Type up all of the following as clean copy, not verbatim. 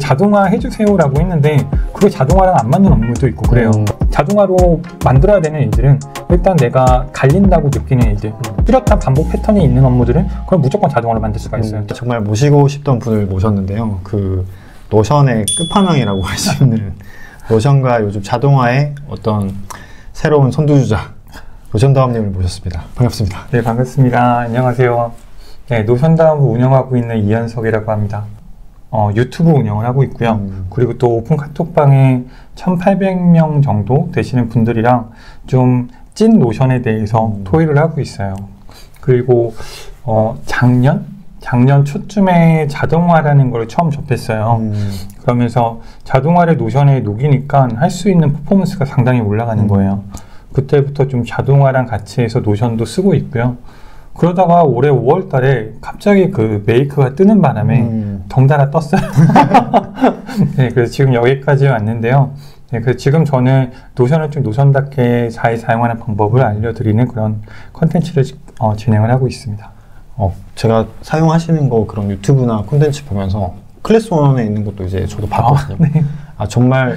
자동화 해주세요라고 했는데 그게 자동화랑 안 맞는 업무도 있고 그래요. 자동화로 만들어야 되는 일들은 일단 내가 갈린다고 느끼는 일들, 뚜렷한 반복 패턴이 있는 업무들은 그럼 무조건 자동화로 만들 수가 있어요. 정말 모시고 싶던 분을 모셨는데요. 그 노션의 끝판왕이라고 할 수 있는 노션과 요즘 자동화의 어떤 새로운 선두주자 노션다움님을 모셨습니다. 반갑습니다. 네, 반갑습니다. 안녕하세요. 네, 노션다움을 운영하고 있는 이현석이라고 합니다. 유튜브 운영을 하고 있고요. 그리고 또 오픈 카톡방에 1,800명 정도 되시는 분들이랑 좀 찐 노션에 대해서 토의를 하고 있어요. 그리고 작년 초쯤에 자동화라는 걸 처음 접했어요. 그러면서 자동화를 노션에 녹이니까 할 수 있는 퍼포먼스가 상당히 올라가는 거예요. 그때부터 좀 자동화랑 같이 해서 노션도 쓰고 있고요. 그러다가 올해 5월 달에 갑자기 그 메이크가 뜨는 바람에 덩달아 떴어요. 네, 그래서 지금 여기까지 왔는데요. 네, 그래서 지금 저는 노션을 좀 노션답게 잘 사용하는 방법을 알려드리는 그런 컨텐츠를 진행을 하고 있습니다. 제가 사용하시는 거 그런 유튜브나 콘텐츠 보면서 클래스1에 있는 것도 이제 저도 봤거든요. 네. 정말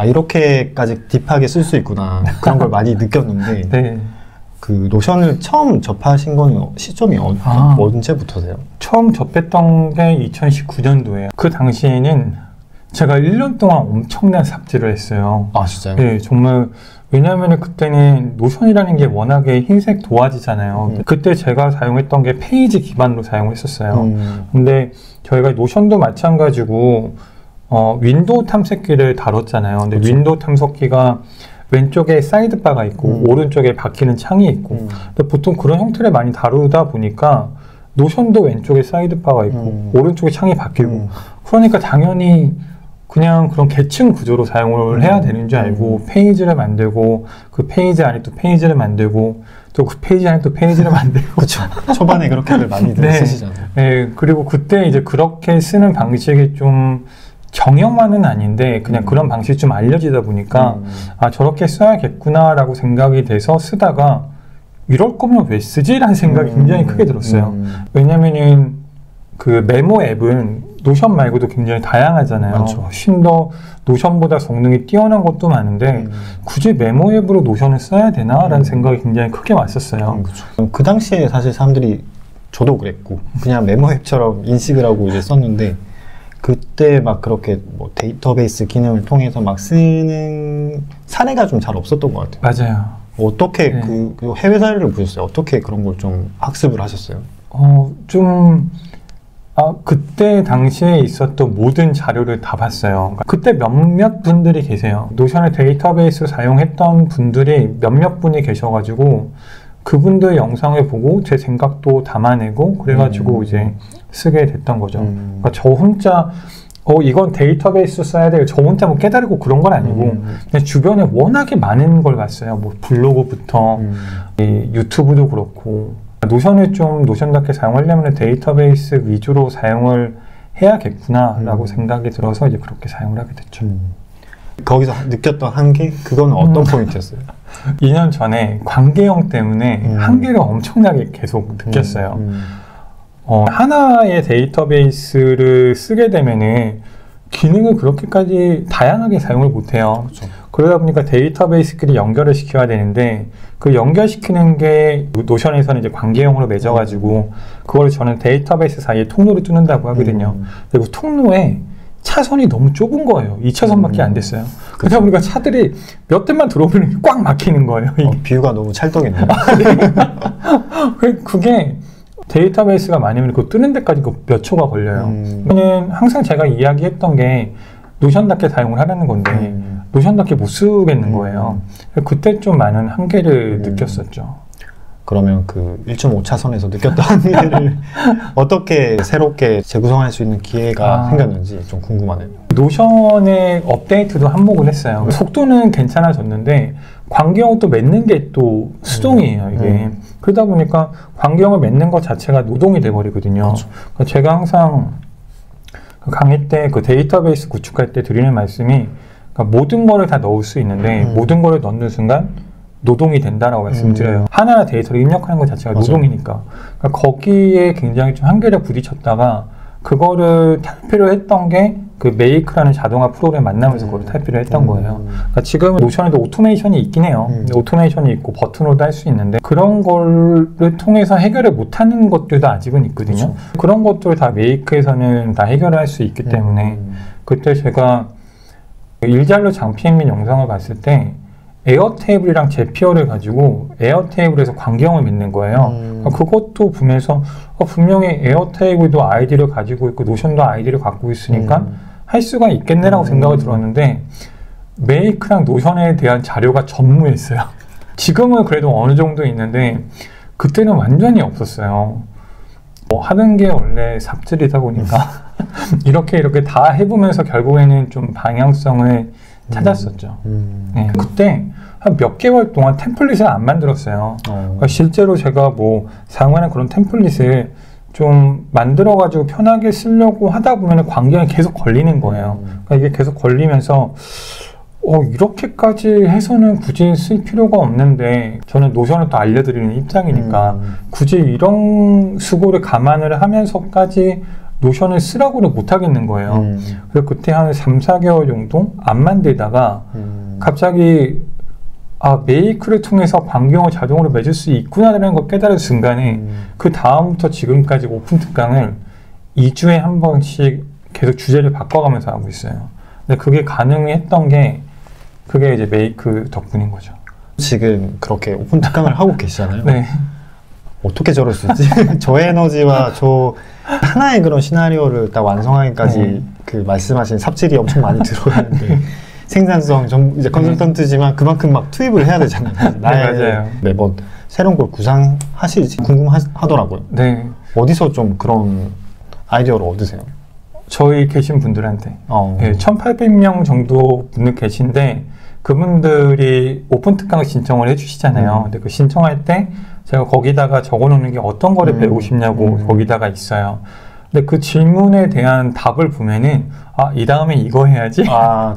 이렇게까지 딥하게 쓸 수 있구나 그런 걸 많이 느꼈는데 네. 그 노션을 처음 접하신 건 시점이 언제부터세요? 처음 접했던 게 2019년도예요. 그 당시에는 제가 1년 동안 엄청난 삽질을 했어요. 아, 진짜요? 네, 정말. 왜냐하면 그때는 노션이라는 게 워낙에 흰색 도화지잖아요. 그때 제가 사용했던 게 페이지 기반으로 사용을 했었어요. 근데 저희가 노션도 마찬가지고 윈도우 탐색기를 다뤘잖아요. 근데 그렇죠. 윈도우 탐색기가 왼쪽에 사이드바가 있고 오른쪽에 바뀌는 창이 있고 근데 보통 그런 형태를 많이 다루다 보니까 노션도 왼쪽에 사이드바가 있고 오른쪽에 창이 바뀌고 그러니까 당연히 그냥 그런 계층 구조로 사용을 해야 되는 줄 알고 페이지를 만들고 그 페이지 안에 또 페이지를 만들고 또 그 페이지 안에 또 페이지를 만들고 그렇죠. 초반에 그렇게들 많이들 네. 쓰시잖아요. 네, 그리고 그때 이제 그렇게 쓰는 방식이 좀 정형화는 아닌데 그냥 그런 방식이 좀 알려지다 보니까 저렇게 써야겠구나라고 생각이 돼서 쓰다가 이럴 거면 왜 쓰지? 라는 생각이 굉장히 크게 들었어요. 왜냐면은 그 메모 앱은 노션 말고도 굉장히 다양하잖아요. 맞죠. 훨씬 더 노션보다 성능이 뛰어난 것도 많은데 굳이 메모 앱으로 노션을 써야 되나? 라는 생각이 굉장히 크게 왔었어요. 그렇죠. 그 당시에 사실 사람들이 저도 그랬고 그냥 메모 앱처럼 인식을 하고 이제 썼는데 그때 막 그렇게 뭐 데이터베이스 기능을 통해서 막 쓰는 사례가 좀 잘 없었던 것 같아요. 맞아요. 어떻게 네. 그 해외 사례를 보셨어요? 어떻게 그런 걸 좀 학습을 하셨어요? 그때 당시에 있었던 모든 자료를 다 봤어요. 그때 몇몇 분들이 계세요. 노션의 데이터베이스 사용했던 분들이 몇몇 분이 계셔가지고 그분들 영상을 보고 제 생각도 담아내고 그래가지고 이제 쓰게 됐던 거죠. 그러니까 저 혼자 이건 데이터베이스 써야 돼요. 저 혼자 뭐 깨달고 그런 건 아니고 그냥 주변에 워낙에 많은 걸 봤어요. 뭐 블로그부터 이 유튜브도 그렇고 노션을 좀 노션답게 사용하려면 데이터베이스 위주로 사용을 해야겠구나라고 생각이 들어서 이제 그렇게 사용을 하게 됐죠. 거기서 느꼈던 한계? 그건 어떤 포인트였어요? 2년 전에 관계형 때문에 한계를 엄청나게 계속 느꼈어요. 하나의 데이터베이스를 쓰게 되면은 기능을 그렇게까지 다양하게 사용을 못해요. 그렇죠. 그러다 보니까 데이터베이스끼리 연결을 시켜야 되는데 그 연결시키는 게 노션에서는 이제 관계형으로 맺어가지고 그걸 저는 데이터베이스 사이에 통로를 뚫는다고 하거든요. 그리고 통로에 차선이 너무 좁은 거예요. 2차선밖에 안 됐어요. 그러다 보니까 차들이 몇 대만 들어오면 꽉 막히는 거예요. 비유가 너무 찰떡이네요. 그게 데이터베이스가 많으면 그거 뜨는 데까지 몇 초가 걸려요. 저는 항상 제가 이야기했던 게 노션답게 사용을 하라는 건데 노션답게 못 쓰겠는 거예요. 그때 좀 많은 한계를 느꼈었죠. 그러면 그 1.5차선에서 느꼈던 한계를 어떻게 새롭게 재구성할 수 있는 기회가 생겼는지 좀 궁금하네요. 노션의 업데이트도 한몫을 했어요. 속도는 괜찮아졌는데 관계형을 또 맺는 게 또 수동이에요, 이게. 그러다 보니까 관계형을 맺는 것 자체가 노동이 돼버리거든요. 그렇죠. 그러니까 제가 항상 그 강의 때 그 데이터베이스 구축할 때 드리는 말씀이 그러니까 모든 거를 다 넣을 수 있는데 모든 거를 넣는 순간 노동이 된다라고 말씀드려요. 하나하나 데이터를 입력하는 것 자체가 맞아. 노동이니까. 그러니까 거기에 굉장히 좀 한계를 부딪혔다가 그거를 탈피를 했던 게 그 메이크라는 자동화 프로그램 만나면서 그걸 탈피를 했던 거예요. 그러니까 지금은 노션에도 오토메이션이 있긴 해요. 오토메이션이 있고 버튼으로도 할 수 있는데 그런 거를 통해서 해결을 못하는 것들도 아직은 있거든요. 그런 것들을 다 메이크에서는 다 해결을 할 수 있기 때문에 그때 제가 일잘로 장피엠민 영상을 봤을 때 에어테이블이랑 제피어를 가지고 에어테이블에서 광경을 맺는 거예요. 그것도 보면서 분명히 에어테이블도 아이디를 가지고 있고 노션도 아이디를 갖고 있으니까 할 수가 있겠네라고 생각을 들었는데 메이크랑 노션에 대한 자료가 전무했어요. 지금은 그래도 어느 정도 있는데 그때는 완전히 없었어요. 하는 게 원래 삽질이다 보니까 이렇게 다 해보면서 결국에는 좀 방향성을 찾았었죠. 네, 그때 한 몇 개월 동안 템플릿을 안 만들었어요. 그러니까 실제로 제가 뭐 사용하는 그런 템플릿을 좀 만들어가지고 편하게 쓰려고 하다 보면 광경이 계속 걸리는 거예요. 그러니까 이게 계속 걸리면서 이렇게까지 해서는 굳이 쓸 필요가 없는데 저는 노션을 또 알려드리는 입장이니까 굳이 이런 수고를 감안을 하면서까지 노션을 쓰라고는 못하겠는 거예요. 그래서 그때 한 3, 4개월 정도 안 만들다가 갑자기 메이크를 통해서 광경을 자동으로 맺을 수 있구나라는 걸 깨달은 순간에 그 다음부터 지금까지 오픈 특강을 2주에 한 번씩 계속 주제를 바꿔가면서 하고 있어요. 근데 그게 가능했던 게 그게 이제 메이크 덕분인 거죠. 지금 그렇게 오픈 특강을 하고 계시잖아요. 네. 어떻게 저럴 수 있지? 저 에너지와 저 하나의 그런 시나리오를 딱 완성하기까지 그 말씀하신 삽질이 엄청 많이 들어가는데 생산성, 이제 컨설턴트지만 그만큼 막 투입을 해야 되잖아요. 맞아요. 매번 새로운 걸 구상하실지 궁금하더라고요. 네. 어디서 좀 그런 아이디어를 얻으세요? 저희 계신 분들한테 1800명 정도 분들 계신데 그분들이 오픈 특강을 신청을 해주시잖아요. 근데 그 신청할 때 제가 거기다가 적어놓는 게 어떤 거를 배우고 싶냐고 거기다가 있어요. 근데 그 질문에 대한 답을 보면은 이 다음에 이거 해야지.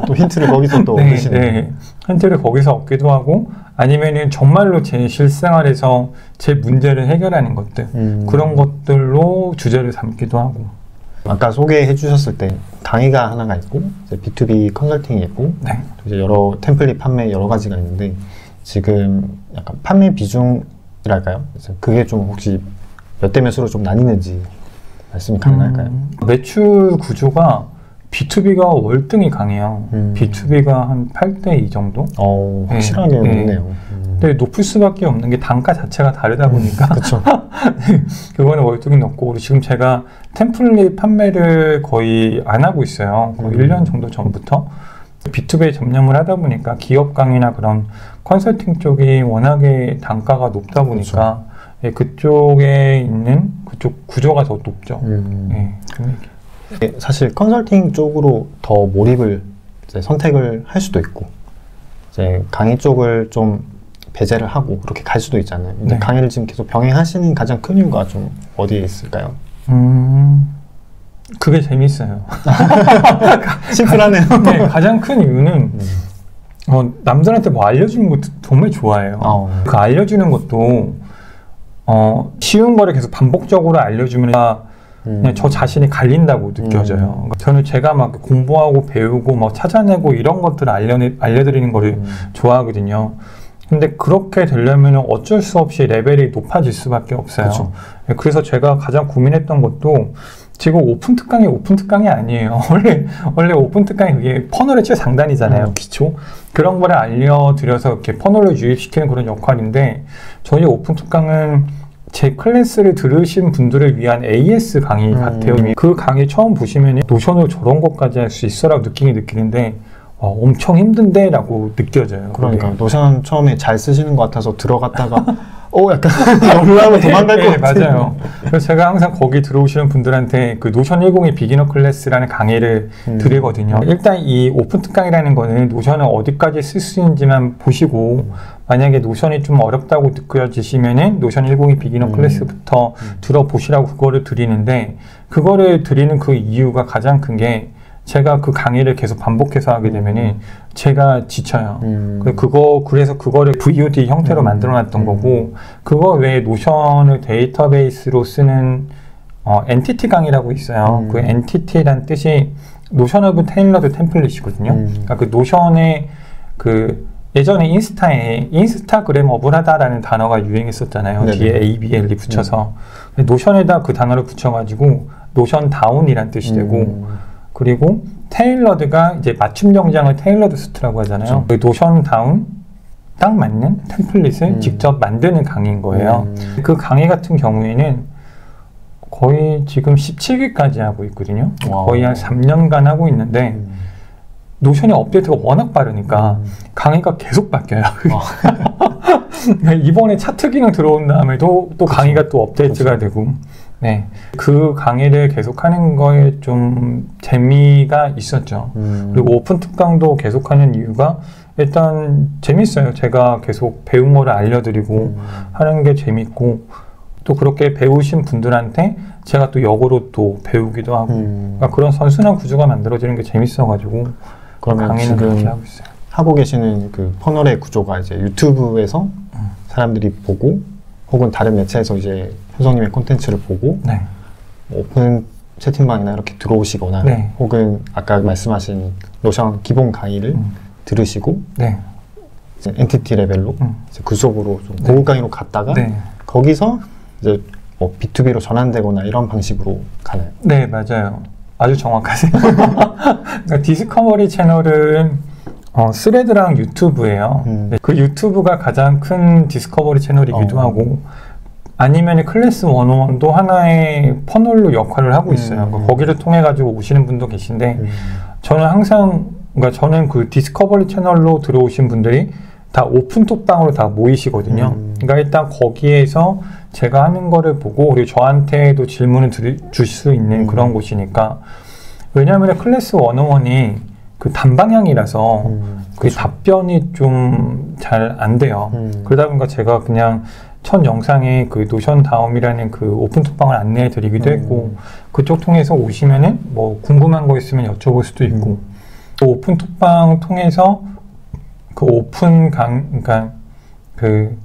또 힌트를 거기서 또 얻으시네요. 네. 힌트를 거기서 얻기도 하고 아니면은 정말로 제 실생활에서 제 문제를 해결하는 것들 그런 것들로 주제를 삼기도 하고. 아까 소개해 주셨을 때 강의가 하나가 있고 이제 B2B 컨설팅이 있고 네. 이제 여러 템플릿 판매 여러 가지가 있는데 지금 약간 판매 비중이랄까요? 그래서 그게 좀 혹시 몇 대 몇으로 좀 나뉘는지 말씀이 가능할까요? 매출 구조가 B2B가 월등히 강해요. B2B가 한 8대 2 정도? 확실하게 높네요. 근데 높을 수밖에 없는 게 단가 자체가 다르다 보니까 그렇죠. 그거는 월등히 높고 그리고 지금 제가 템플릿 판매를 거의 안 하고 있어요. 거의 1년 정도 전부터 B2B에 접점을 하다 보니까 기업 강의나 그런 컨설팅 쪽이 워낙에 단가가 높다 보니까 그렇죠. 그쪽에 있는 그쪽 구조가 더 높죠. 사실 컨설팅 쪽으로 더 몰입을 이제 선택을 할 수도 있고 이제 강의 쪽을 좀 배제를 하고 그렇게 갈 수도 있잖아요. 근데 강의를 지금 계속 병행하시는 가장 큰 이유가 좀 어디에 있을까요? 그게 재밌어요. 심플하네요. 네, 가장 큰 이유는 남들한테 뭐 알려주는 것도 정말 좋아해요. 그 알려주는 것도 쉬운 거를 계속 반복적으로 알려주면 그냥 저 자신이 갈린다고 느껴져요. 저는 제가 막 공부하고 배우고 막 찾아내고 이런 것들을 알려드리는 거를 좋아하거든요. 근데 그렇게 되려면 어쩔 수 없이 레벨이 높아질 수밖에 없어요. 그렇죠. 그래서 제가 가장 고민했던 것도 지금 오픈 특강이 아니에요. 원래 오픈 특강이 그게 퍼널의 최상단이잖아요. 기초. 그런 거를 알려드려서 이렇게 퍼널을 유입시키는 그런 역할인데 저희 오픈 특강은 제 클래스를 들으신 분들을 위한 AS 강의 같아요. 그 강의 처음 보시면 노션으로 저런 것까지 할 수 있어라고 느끼는데 엄청 힘든데? 라고 느껴져요. 그러니까 노션 처음에 잘 쓰시는 것 같아서 들어갔다가 약간 놀라고 도망갈 것 같아요. 맞아요. 그래서 제가 항상 거기 들어오시는 분들한테 그 노션 102 비기너 클래스라는 강의를 드리거든요. 일단 이 오픈 특강이라는 거는 노션을 어디까지 쓸 수 있는지만 보시고 만약에 노션이 좀 어렵다고 느껴지시면은 노션 102 비기너 클래스부터 들어보시라고 그거를 드리는데 그거를 드리는 그 이유가 가장 큰 게 제가 그 강의를 계속 반복해서 하게 되면은 제가 지쳐요. 그래서 그거를 VOD 형태로 만들어 놨던 거고, 그거 외에 노션을 데이터베이스로 쓰는 엔티티 강의라고 있어요. 그 엔티티란 뜻이 노션하고 테일러드 템플릿이거든요. 그러니까 그 노션의 그 예전에 인스타에 인스타그램업을 하다라는 단어가 유행했었잖아요. 네네. 뒤에 ABL이 붙여서 노션에다 그 단어를 붙여가지고 노션 다운이란 뜻이 되고 그리고 테일러드가 이제 맞춤 정장을 테일러드 수트라고 하잖아요. 그 노션 다운 딱 맞는 템플릿을 직접 만드는 강의인 거예요. 그 강의 같은 경우에는 거의 지금 17기까지 하고 있거든요. 와우. 거의 한 3년간 하고 있는데 노션의 업데이트가 워낙 빠르니까 강의가 계속 바뀌어요. 이번에 차트 기능 들어온 다음에도 또 강의가 또 업데이트가 되고 네, 그 강의를 계속하는 거에 좀 재미가 있었죠. 그리고 오픈 특강도 계속하는 이유가 일단 재밌어요. 제가 계속 배운 거를 알려드리고 하는 게 재밌고 또 그렇게 배우신 분들한테 제가 또 역으로 또 배우기도 하고 그러니까 그런 선순환 구조가 만들어지는 게 재밌어가지고 그러면 강의는 지금 그렇게 하고 있어요. 하고 계시는 그 퍼널의 구조가 이제 유튜브에서 사람들이 보고 혹은 다른 매체에서 이제 효성님의 콘텐츠를 보고 네. 오픈 채팅방이나 이렇게 들어오시거나 네. 혹은 아까 말씀하신 노션 기본 강의를 들으시고 네. 이제 엔티티 레벨로 이제 그 속으로 좀 고급 강의로 갔다가 네. 거기서 이제 뭐 B2B로 전환되거나 이런 방식으로 가나요? 네, 맞아요. 아주 정확하세요. 그러니까 디스커버리 채널은 스레드랑 유튜브예요. 그 유튜브가 가장 큰 디스커버리 채널이기도 하고 아니면 클래스 101도 하나의 퍼널로 역할을 하고 있어요. 거기를 통해 가지고 오시는 분도 계신데 저는 항상 그러니까 저는 그 디스커버리 채널로 들어오신 분들이 다 오픈톡방으로 다 모이시거든요. 그러니까 일단 거기에서 제가 하는 거를 보고 그리고 저한테도 질문을 줄 수 있는 그런 곳이니까 왜냐하면 클래스 101이 그 단방향이라서 그 답변이 좀 잘 안 돼요. 그러다 보니까 제가 그냥 첫 영상에 그 노션 다음이라는 그 오픈톡방을 안내해 드리기도 했고 그쪽 통해서 오시면은 뭐 궁금한 거 있으면 여쭤볼 수도 있고 또 오픈톡방 통해서 그 그러니까 그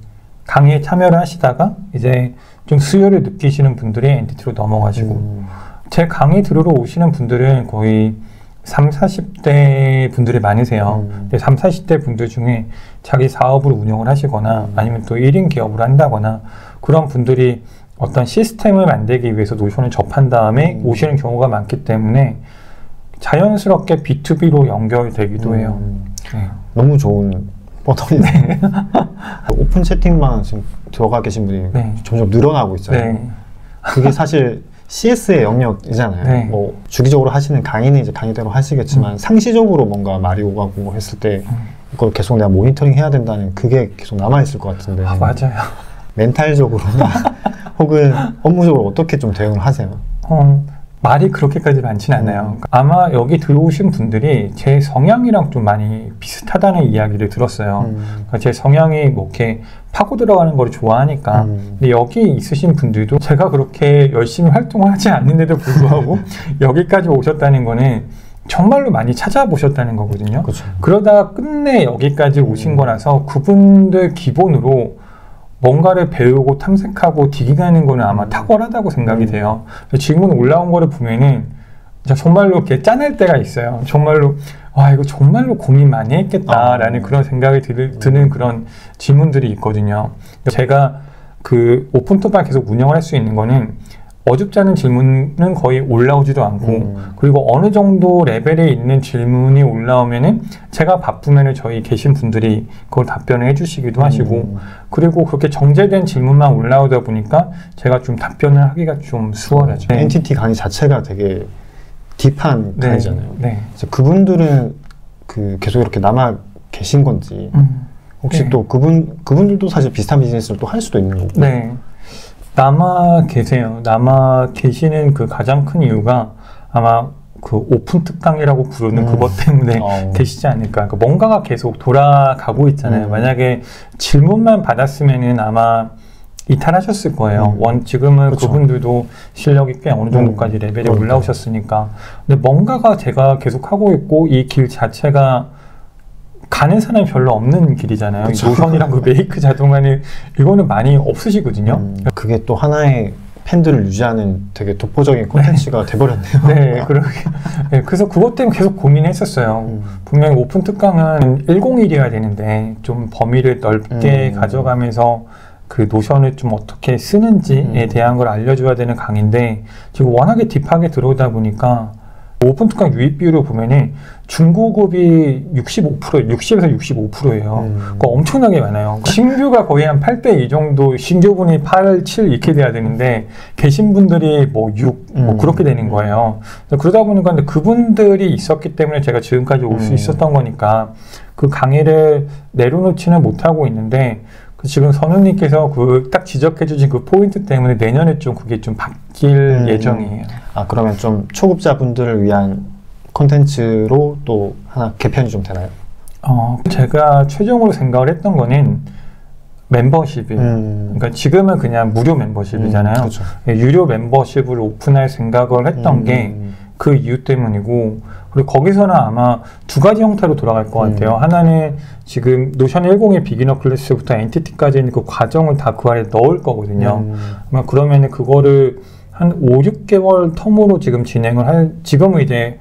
강의에 참여를 하시다가 이제 좀 수요를 느끼시는 분들이 엔티티로 넘어가시고 제 강의 들으러 오시는 분들은 거의 30, 40대 분들이 많으세요. 근데 30, 40대 분들 중에 자기 사업을 운영을 하시거나 아니면 또 1인 기업을 한다거나 그런 분들이 어떤 시스템을 만들기 위해서 노션을 접한 다음에 오시는 경우가 많기 때문에 자연스럽게 B2B로 연결되기도 해요. 네. 너무 좋은 뻗어리네. 오픈 채팅방 지금 들어가 계신 분이 네. 점점 늘어나고 있잖아요. 네. 그게 사실 CS의 영역이잖아요. 네. 뭐 주기적으로 하시는 강의는 이제 강의대로 하시겠지만 상시적으로 뭔가 말이 오가고 했을 때 이걸 계속 내가 모니터링 해야 된다는 그게 계속 남아있을 것 같은데. 아, 맞아요. 멘탈적으로나 혹은 업무적으로 어떻게 좀 대응을 하세요? 말이 그렇게까지 많지는 않아요. 아마 여기 들어오신 분들이 제 성향이랑 좀 많이 비슷하다는 이야기를 들었어요. 그러니까 제 성향이 뭐 이렇게 파고 들어가는 걸 좋아하니까. 근데 여기 있으신 분들도 제가 그렇게 열심히 활동을 하지 않는데도 불구하고 여기까지 오셨다는 거는 정말로 많이 찾아보셨다는 거거든요. 그쵸. 그러다가 끝내 여기까지 오신 거라서 그분들 기본으로 뭔가를 배우고 탐색하고 디깅하는 거는 아마 탁월하다고 생각이 돼요. 질문 올라온 거를 보면은 정말로 이렇게 짠할 때가 있어요. 정말로 와 이거 정말로 고민 많이 했겠다라는 그런 생각이 드는 그런 질문들이 있거든요. 제가 그 오픈톡방 계속 운영을 할 수 있는 거는 어줍지 않은 질문은 거의 올라오지도 않고 그리고 어느 정도 레벨에 있는 질문이 올라오면은 제가 바쁘면은 저희 계신 분들이 그걸 답변을 해주시기도 하시고 그리고 그렇게 정제된 질문만 올라오다 보니까 제가 좀 답변을 하기가 좀 수월하죠. 네. NTT 강의 자체가 되게 딥한 네. 강의잖아요. 네. 그래서 그분들은 그 계속 이렇게 남아 계신 건지 혹시 네. 또 그분들도 사실 비슷한 비즈니스를 또 할 수도 있는 거고. 네. 남아 계세요. 남아 계시는 그 가장 큰 이유가 아마 그 오픈 특강이라고 부르는 그것 때문에 계시지 않을까. 그러니까 뭔가가 계속 돌아가고 있잖아요. 만약에 질문만 받았으면은 아마 이탈하셨을 거예요. 지금은 그쵸. 그분들도 실력이 꽤 어느 정도까지 레벨이 올라오셨으니까. 근데 뭔가가 제가 계속 하고 있고 이 길 자체가 가는 사람이 별로 없는 길이잖아요. 노션이랑 그 메이크 자동화는 이거는 많이 없으시거든요. 그게 또 하나의 팬들을 유지하는 되게 독보적인 콘텐츠가 돼버렸네요. 네, 그러게. 네, 그래서 그것 때문에 계속 고민했었어요. 분명히 오픈 특강은 101이어야 되는데 좀 범위를 넓게 가져가면서 그 노션을 좀 어떻게 쓰는지에 대한 걸 알려줘야 되는 강의인데 지금 워낙에 딥하게 들어오다 보니까 오픈 특강 유입 비율을 보면은 중고급이 60에서 65%예요. 그러니까 엄청나게 많아요. 신규가 거의 한 8대 2 정도, 신규분이 8, 7 이렇게 돼야 되는데 계신 분들이 뭐 6, 뭐 그렇게 되는 거예요. 그러다 보니까 근데 그분들이 있었기 때문에 제가 지금까지 올 수 있었던 거니까 그 강의를 내려놓지는 못하고 있는데 지금 선우님께서 그 딱 지적해주신 그 포인트 때문에 내년에 좀 그게 좀 바뀔 예정이에요. 아, 그러면 좀 초급자분들을 위한 콘텐츠로 또 하나 개편이 좀 되나요? 제가 최종으로 생각을 했던 거는 멤버십이 그러니까 지금은 그냥 무료 멤버십이잖아요. 그렇죠. 유료 멤버십을 오픈할 생각을 했던 게 그 이유 때문이고 그리고 거기서는 아마 두 가지 형태로 돌아갈 것 같아요. 하나는 지금 노션 101 비기너 클래스부터 엔티티까지 있는 그 과정을 다 그 안에 넣을 거거든요. 아마 그러면은 그거를 한 5, 6개월 텀으로 지금 진행을 지금은 이제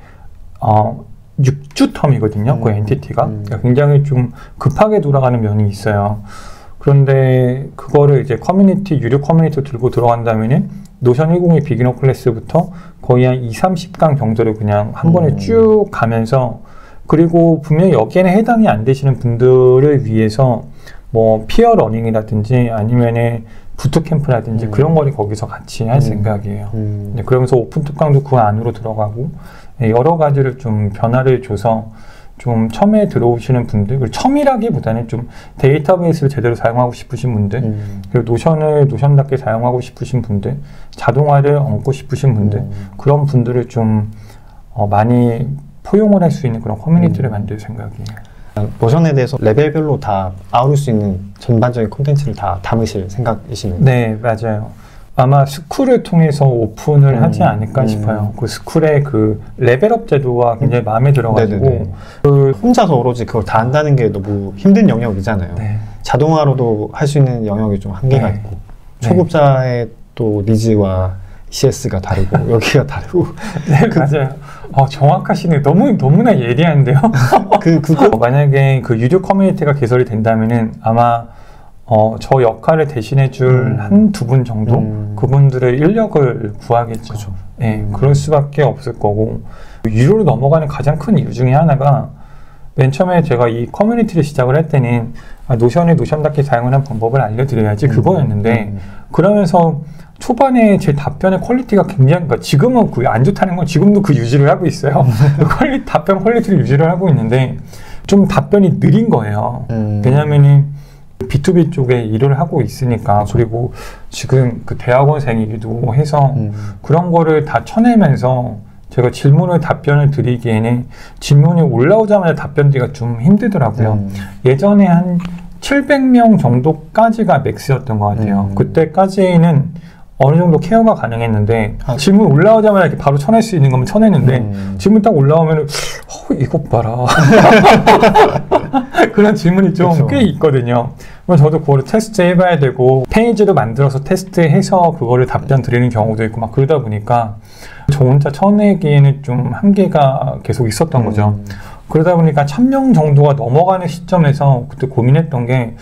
6주 텀이거든요. 그 엔티티가. 그러니까 굉장히 좀 급하게 돌아가는 면이 있어요. 그런데 그거를 이제 유료 커뮤니티 들고 들어간다면은 노션 101 비기너 클래스부터 거의 한 2, 30강 정도를 그냥 한 번에 쭉 가면서 그리고 분명히 여기에는 해당이 안 되시는 분들을 위해서 뭐 피어 러닝이라든지 아니면은 부트캠프라든지 그런 거를 거기서 같이 할 생각이에요. 네, 그러면서 오픈 특강도 그 안으로 들어가고 여러 가지를 좀 변화를 줘서 좀 처음에 들어오시는 분들, 그리고 처음이라기보다는 좀 데이터베이스를 제대로 사용하고 싶으신 분들, 그리고 노션을 노션답게 사용하고 싶으신 분들, 자동화를 얹고 싶으신 분들, 그런 분들을 좀 많이 포용을 할 수 있는 그런 커뮤니티를 만들 생각이에요. 노션에 대해서 레벨별로 다 아우를 수 있는 전반적인 콘텐츠를 다 담으실 생각이시네요. 네, 맞아요. 아마 스쿨을 통해서 오픈을 하지 않을까 싶어요. 그 스쿨의 그 레벨업 제도가 굉장히 마음에 들어가지고 그 혼자서 오로지 그걸 다 한다는 게 너무 힘든 영역이잖아요. 네. 자동화로도 할 수 있는 영역이 좀 한계가 있고 초급자의 또 니즈와 CS가 다르고 여기가 다르고 네, 맞아요. 정확하시네요. 너무나 예리한데요. 만약에 그 유료 커뮤니티가 개설이 된다면은 아마 저 역할을 대신해줄 한두 분 정도 그분들의 인력을 구하겠죠. 그렇죠. 네, 그럴 수밖에 없을 거고 유료로 넘어가는 가장 큰 이유 중에 하나가 맨 처음에 제가 이 커뮤니티를 시작을 할 때는 노션에 노션답게 사용하는 방법을 알려드려야지 그거였는데 그러면서 초반에 제 답변의 퀄리티가 굉장히 그러니까 지금은 그 안 좋다는 건 지금도 그 유지를 하고 있어요. 답변 퀄리티를 유지를 하고 있는데 좀 답변이 느린 거예요. 왜냐면은 B2B 쪽에 일을 하고 있으니까 그렇죠. 그리고 지금 그 대학원생이기도 해서 그런 거를 다 쳐내면서 제가 답변을 드리기에는 질문이 올라오자마자 답변 드리기가 좀 힘들더라고요. 예전에 한 700명 정도까지가 맥스였던 것 같아요. 그때까지는 어느 정도 케어가 가능했는데 질문 올라오자마자 이렇게 바로 쳐낼 수 있는 거면 쳐내는데 질문 딱 올라오면 이것 봐라 그런 질문이 좀 꽤 있거든요. 그래서 저도 그거를 테스트 해봐야 되고 페이지를 만들어서 테스트해서 그거를 답변 드리는 경우도 있고 막 그러다 보니까 저 혼자 쳐내기에는 좀 한계가 계속 있었던 거죠. 그러다 보니까 1000명 정도가 넘어가는 시점에서 그때 고민했던 게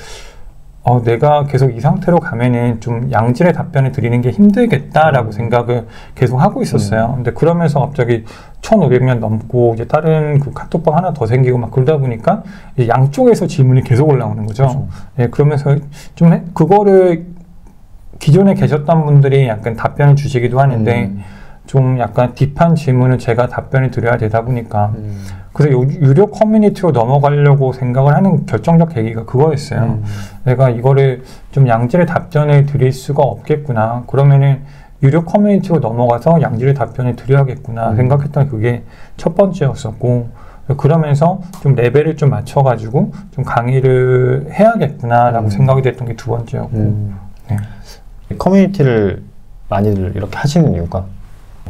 내가 계속 이 상태로 가면은 좀 양질의 답변을 드리는 게 힘들겠다라고 생각을 계속 하고 있었어요. 근데 그러면서 갑자기 1500명 넘고 이제 다른 그 카톡방 하나 더 생기고 막 그러다 보니까 이제 양쪽에서 질문이 계속 올라오는 거죠. 그렇죠. 예, 그러면서 좀 그거를 기존에 계셨던 분들이 약간 답변을 주시기도 하는데 좀 약간 딥한 질문을 제가 답변을 드려야 되다 보니까 그래서 유료 커뮤니티로 넘어가려고 생각을 하는 결정적 계기가 그거였어요. 내가 이거를 좀 양질의 답변을 드릴 수가 없겠구나. 그러면은 유료 커뮤니티로 넘어가서 양질의 답변을 드려야겠구나 생각했던 그게 첫 번째였었고 그러면서 좀 레벨을 좀 맞춰가지고 좀 강의를 해야겠구나라고 생각이 됐던 게 두 번째였고 네. 커뮤니티를 많이들 이렇게 하시는 이유가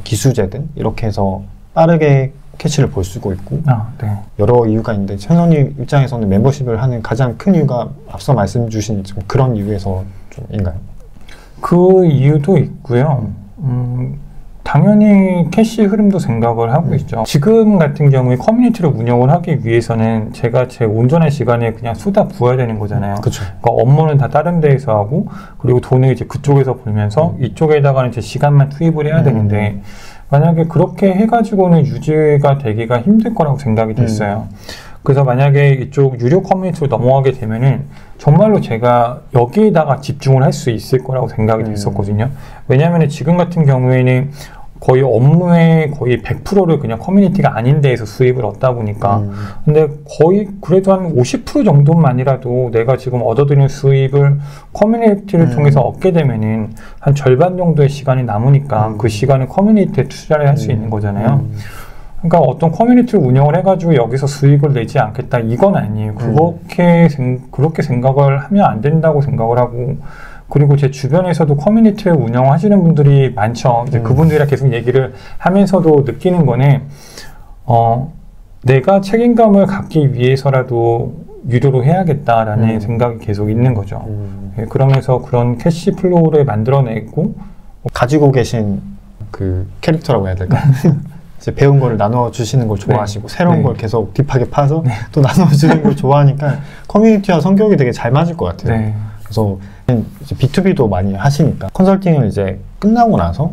기수제든 이렇게 해서 빠르게 캐치를 볼 수가 있고 네. 여러 이유가 있는데 천선님 입장에서는 멤버십을 하는 가장 큰 이유가 앞서 말씀 주신 좀 그런 이유에서 좀인가요? 그 이유도 있고요. 당연히 캐시 흐름도 생각을 하고 있죠. 지금 같은 경우에 커뮤니티를 운영을 하기 위해서는 제가 제 온전한 시간에 그냥 쏟아 부어야 되는 거잖아요. 그쵸. 그러니까 업무는 다 다른 데에서 하고, 그리고 돈을 이제 그쪽에서 벌면서 이쪽에다가는 제 시간만 투입을 해야 되는데, 만약에 그렇게 해가지고는 유지가 되기가 힘들 거라고 생각이 됐어요. 그래서 만약에 이쪽 유료 커뮤니티로 넘어가게 되면은 정말로 제가 여기에다가 집중을 할 수 있을 거라고 생각이 됐었거든요. 왜냐하면 지금 같은 경우에는 거의 업무의 거의 100%를 그냥 커뮤니티가 아닌 데에서 수입을 얻다 보니까 근데 거의 그래도 한 50% 정도만이라도 내가 지금 얻어들이는 수입을 커뮤니티를 통해서 얻게 되면은 한 절반 정도의 시간이 남으니까 그 시간을 커뮤니티에 투자를 할 수 있는 거잖아요. 그러니까 어떤 커뮤니티를 운영을 해가지고 여기서 수익을 내지 않겠다 이건 아니에요. 그렇게 생각을 하면 안 된다고 생각을 하고, 그리고 제 주변에서도 커뮤니티를 운영하시는 분들이 많죠. 이제 그분들이랑 계속 얘기를 하면서도 느끼는 거는 내가 책임감을 갖기 위해서라도 유료로 해야겠다라는 생각이 계속 있는 거죠. 예, 그러면서 그런 캐시 플로우를 만들어내고 가지고 계신 그 캐릭터라고 해야 될까? 이제 배운 거를 나눠주시는 걸 좋아하시고 새로운 걸 계속 딥하게 파서 또 나눠주는 걸 좋아하니까 커뮤니티와 성격이 되게 잘 맞을 것 같아요. 그래서 이제 B2B도 많이 하시니까 컨설팅을 이제 끝나고 나서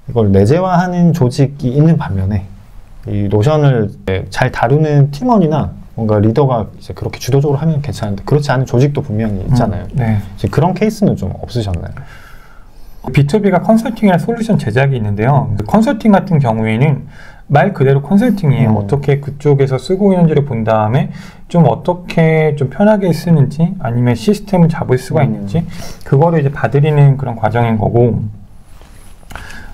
이걸 내재화하는 조직이 있는 반면에 이 노션을 잘 다루는 팀원이나 뭔가 리더가 이제 그렇게 주도적으로 하면 괜찮은데 그렇지 않은 조직도 분명히 있잖아요. 이제 그런 케이스는 좀 없으셨나요? B2B가 컨설팅이나 솔루션 제작이 있는데요. 컨설팅 같은 경우에는 말 그대로 컨설팅이에요. 어떻게 그쪽에서 쓰고 있는지를 본 다음에 좀 어떻게 좀 편하게 쓰는지 아니면 시스템을 잡을 수가 있는지 그거를 이제 봐드리는 그런 과정인 거고,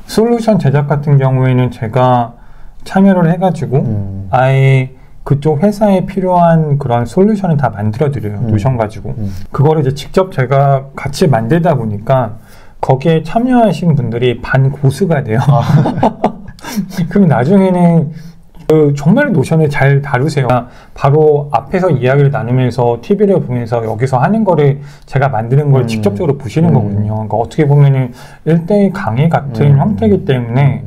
솔루션 제작 같은 경우에는 제가 참여를 해가지고 아예 그쪽 회사에 필요한 그런 솔루션을 다 만들어드려요. 노션 가지고. 그거를 이제 직접 제가 같이 만들다 보니까 거기에 참여하신 분들이 반고수가 돼요. 그럼 나중에는 정말 노션을 잘 다루세요. 바로 앞에서 이야기를 나누면서 TV를 보면서 여기서 하는 거를 제가 만드는 걸 직접적으로 보시는 거거든요. 그러니까 어떻게 보면은 1대1 강의 같은 형태이기 때문에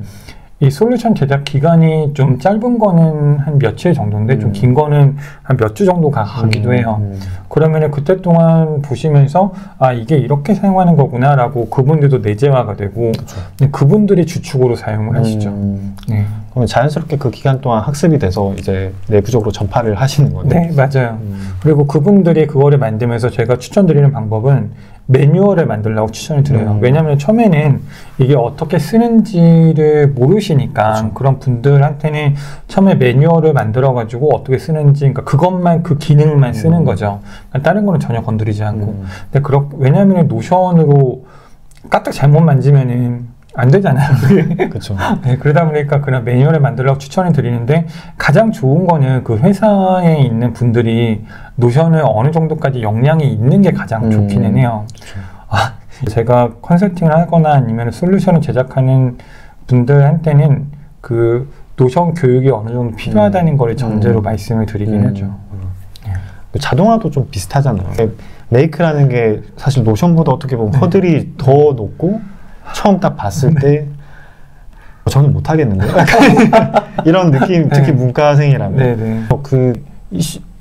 이 솔루션 제작 기간이 좀 짧은 거는 한 며칠 정도인데 좀 긴 거는 한 몇 주 정도 가기도 해요. 그러면은 그때 동안 보시면서 아 이게 이렇게 사용하는 거구나 라고 그분들도 내재화가 되고 그분들이 주축으로 사용을 하시죠. 그러면 자연스럽게 그 기간 동안 학습이 돼서 이제 내부적으로 전파를 하시는 거죠? 네, 맞아요. 그리고 그분들이 그거를 만들면서 제가 추천드리는 방법은 매뉴얼을 만들라고 추천을 드려요. 왜냐하면 처음에는 이게 어떻게 쓰는지를 모르시니까 그런 분들한테는 처음에 매뉴얼을 만들어가지고 어떻게 쓰는지, 그러니까 그것만 그 기능만 쓰는 거죠. 그러니까 다른 거는 전혀 건드리지 않고. 근데 왜냐하면 노션으로 까딱 잘못 만지면은 안 되잖아요. 그렇죠. 네, 그러다 보니까 그런 매뉴얼을 만들라고 추천을 드리는데 가장 좋은 거는 그 회사에 있는 분들이 노션을 어느 정도까지 역량이 있는 게 가장 좋기는 해요. 제가 컨설팅을 하거나 아니면 솔루션을 제작하는 분들한테는 그 노션 교육이 어느 정도 필요하다는 걸 전제로 말씀을 드리긴 하죠. 자동화도 좀 비슷하잖아요. 메이크라는 게 사실 노션보다 어떻게 보면 허들이 더 높고 처음 딱 봤을 때 저는 못하겠는데 이런 느낌, 특히 문과생이라면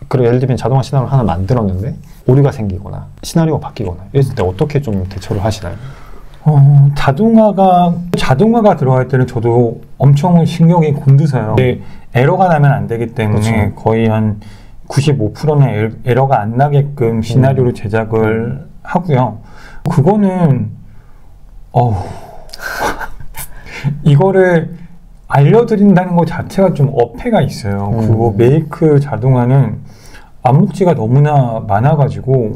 그리고 예를 들면 자동화 시나리오 하나 만들었는데 오류가 생기거나 시나리오가 바뀌거나 이랬을 때 어떻게 좀 대처를 하시나요? 자동화가 들어갈 때는 저도 엄청 신경이 곤두서요. 근데 에러가 나면 안 되기 때문에 거의 한 95%는 에러가 안 나게끔 시나리오를 제작을 하고요. 그거는 이거를 알려드린다는 것 자체가 좀 어폐가 있어요. 그리고 메이크 자동화는 암묵지가 너무나 많아가지고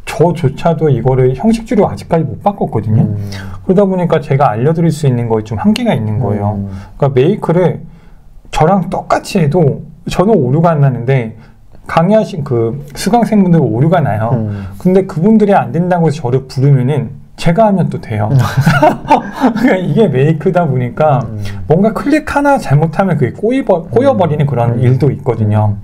저조차도 이거를 형식주로 아직까지 못 바꿨거든요. 그러다 보니까 제가 알려드릴 수 있는 거에 좀 한계가 있는 거예요. 그러니까 메이크를 저랑 똑같이 해도 저는 오류가 안 나는데 강의하신 그 수강생분들은 오류가 나요. 근데 그분들이 안 된다고 해서 저를 부르면은 제가 하면 또 돼요. 그러니까 이게 메이크다 보니까 뭔가 클릭 하나 잘못하면 그게 꼬여버리는 그런 일도 있거든요.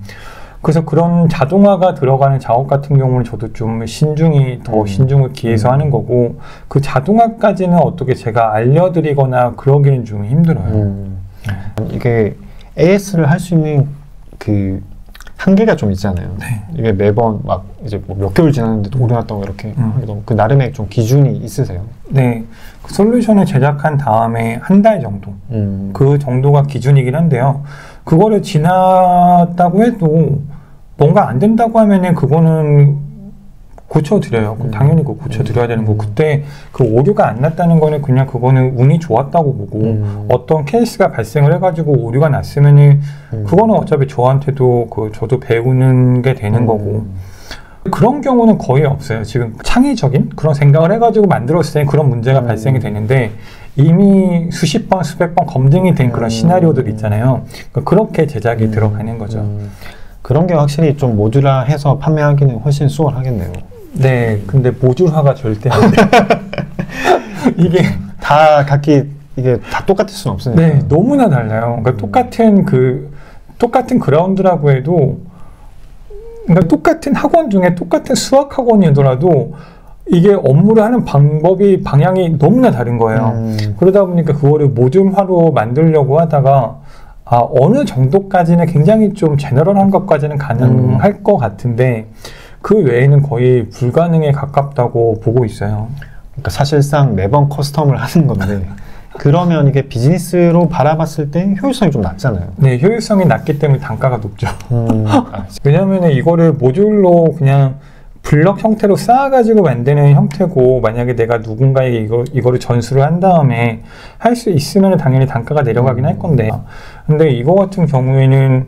그래서 그런 자동화가 들어가는 작업 같은 경우는 저도 좀 신중을 기해서 하는 거고, 그 자동화까지는 어떻게 제가 알려드리거나 그러기는 좀 힘들어요. 이게 AS를 할 수 있는 그 한계가 좀 있잖아요. 네. 이게 매번 막 이제 뭐 몇 개월 지났는데도 오류 났다고 이렇게 하기도 그 나름의 좀 기준이 있으세요? 네, 그 솔루션을 제작한 다음에 한 달 정도, 그 정도가 기준이긴 한데요. 그거를 지났다고 해도 뭔가 안 된다고 하면은 그거는 고쳐드려요. 당연히 그거 고쳐드려야 되는 거고, 그때 그 오류가 안 났다는 거는 그냥 그거는 운이 좋았다고 보고, 어떤 케이스가 발생을 해가지고 오류가 났으면은 그거는 어차피 저한테도 저도 배우는 게 되는 거고, 그런 경우는 거의 없어요. 지금 창의적인 그런 생각을 해가지고 만들었을 때 그런 문제가 발생이 되는데, 이미 수십 번, 수백 번 검증이 된 그런 시나리오들 있잖아요. 그렇게 제작이 들어가는 거죠. 그런 게 확실히 좀 모듈화해서 판매하기는 훨씬 수월하겠네요. 네, 근데 모듈화가 절대 안 돼요. 이게 다 각기 이게 다 똑같을 수는 없으니까. 네, 너무나 달라요. 그러니까 똑같은 그라운드라고 해도, 그러니까 똑같은 학원 중에 똑같은 수학 학원이더라도 이게 업무를 하는 방향이 너무나 다른 거예요. 그러다 보니까 그거를 모듈화로 만들려고 하다가 어느 정도까지는 굉장히 좀 제너럴한 것까지는 가능할 것 같은데 그 외에는 거의 불가능에 가깝다고 보고 있어요. 그러니까 사실상 매번 커스텀을 하는 건데 그러면 이게 비즈니스로 바라봤을 때 효율성이 좀 낮잖아요. 네, 효율성이 낮기 때문에 단가가 높죠. 왜냐하면 이거를 모듈로 그냥 블럭 형태로 쌓아가지고 만드는 형태고, 만약에 내가 누군가에게 이거를 전수를 한 다음에 할 수 있으면 당연히 단가가 내려가긴 할 건데, 근데 이거 같은 경우에는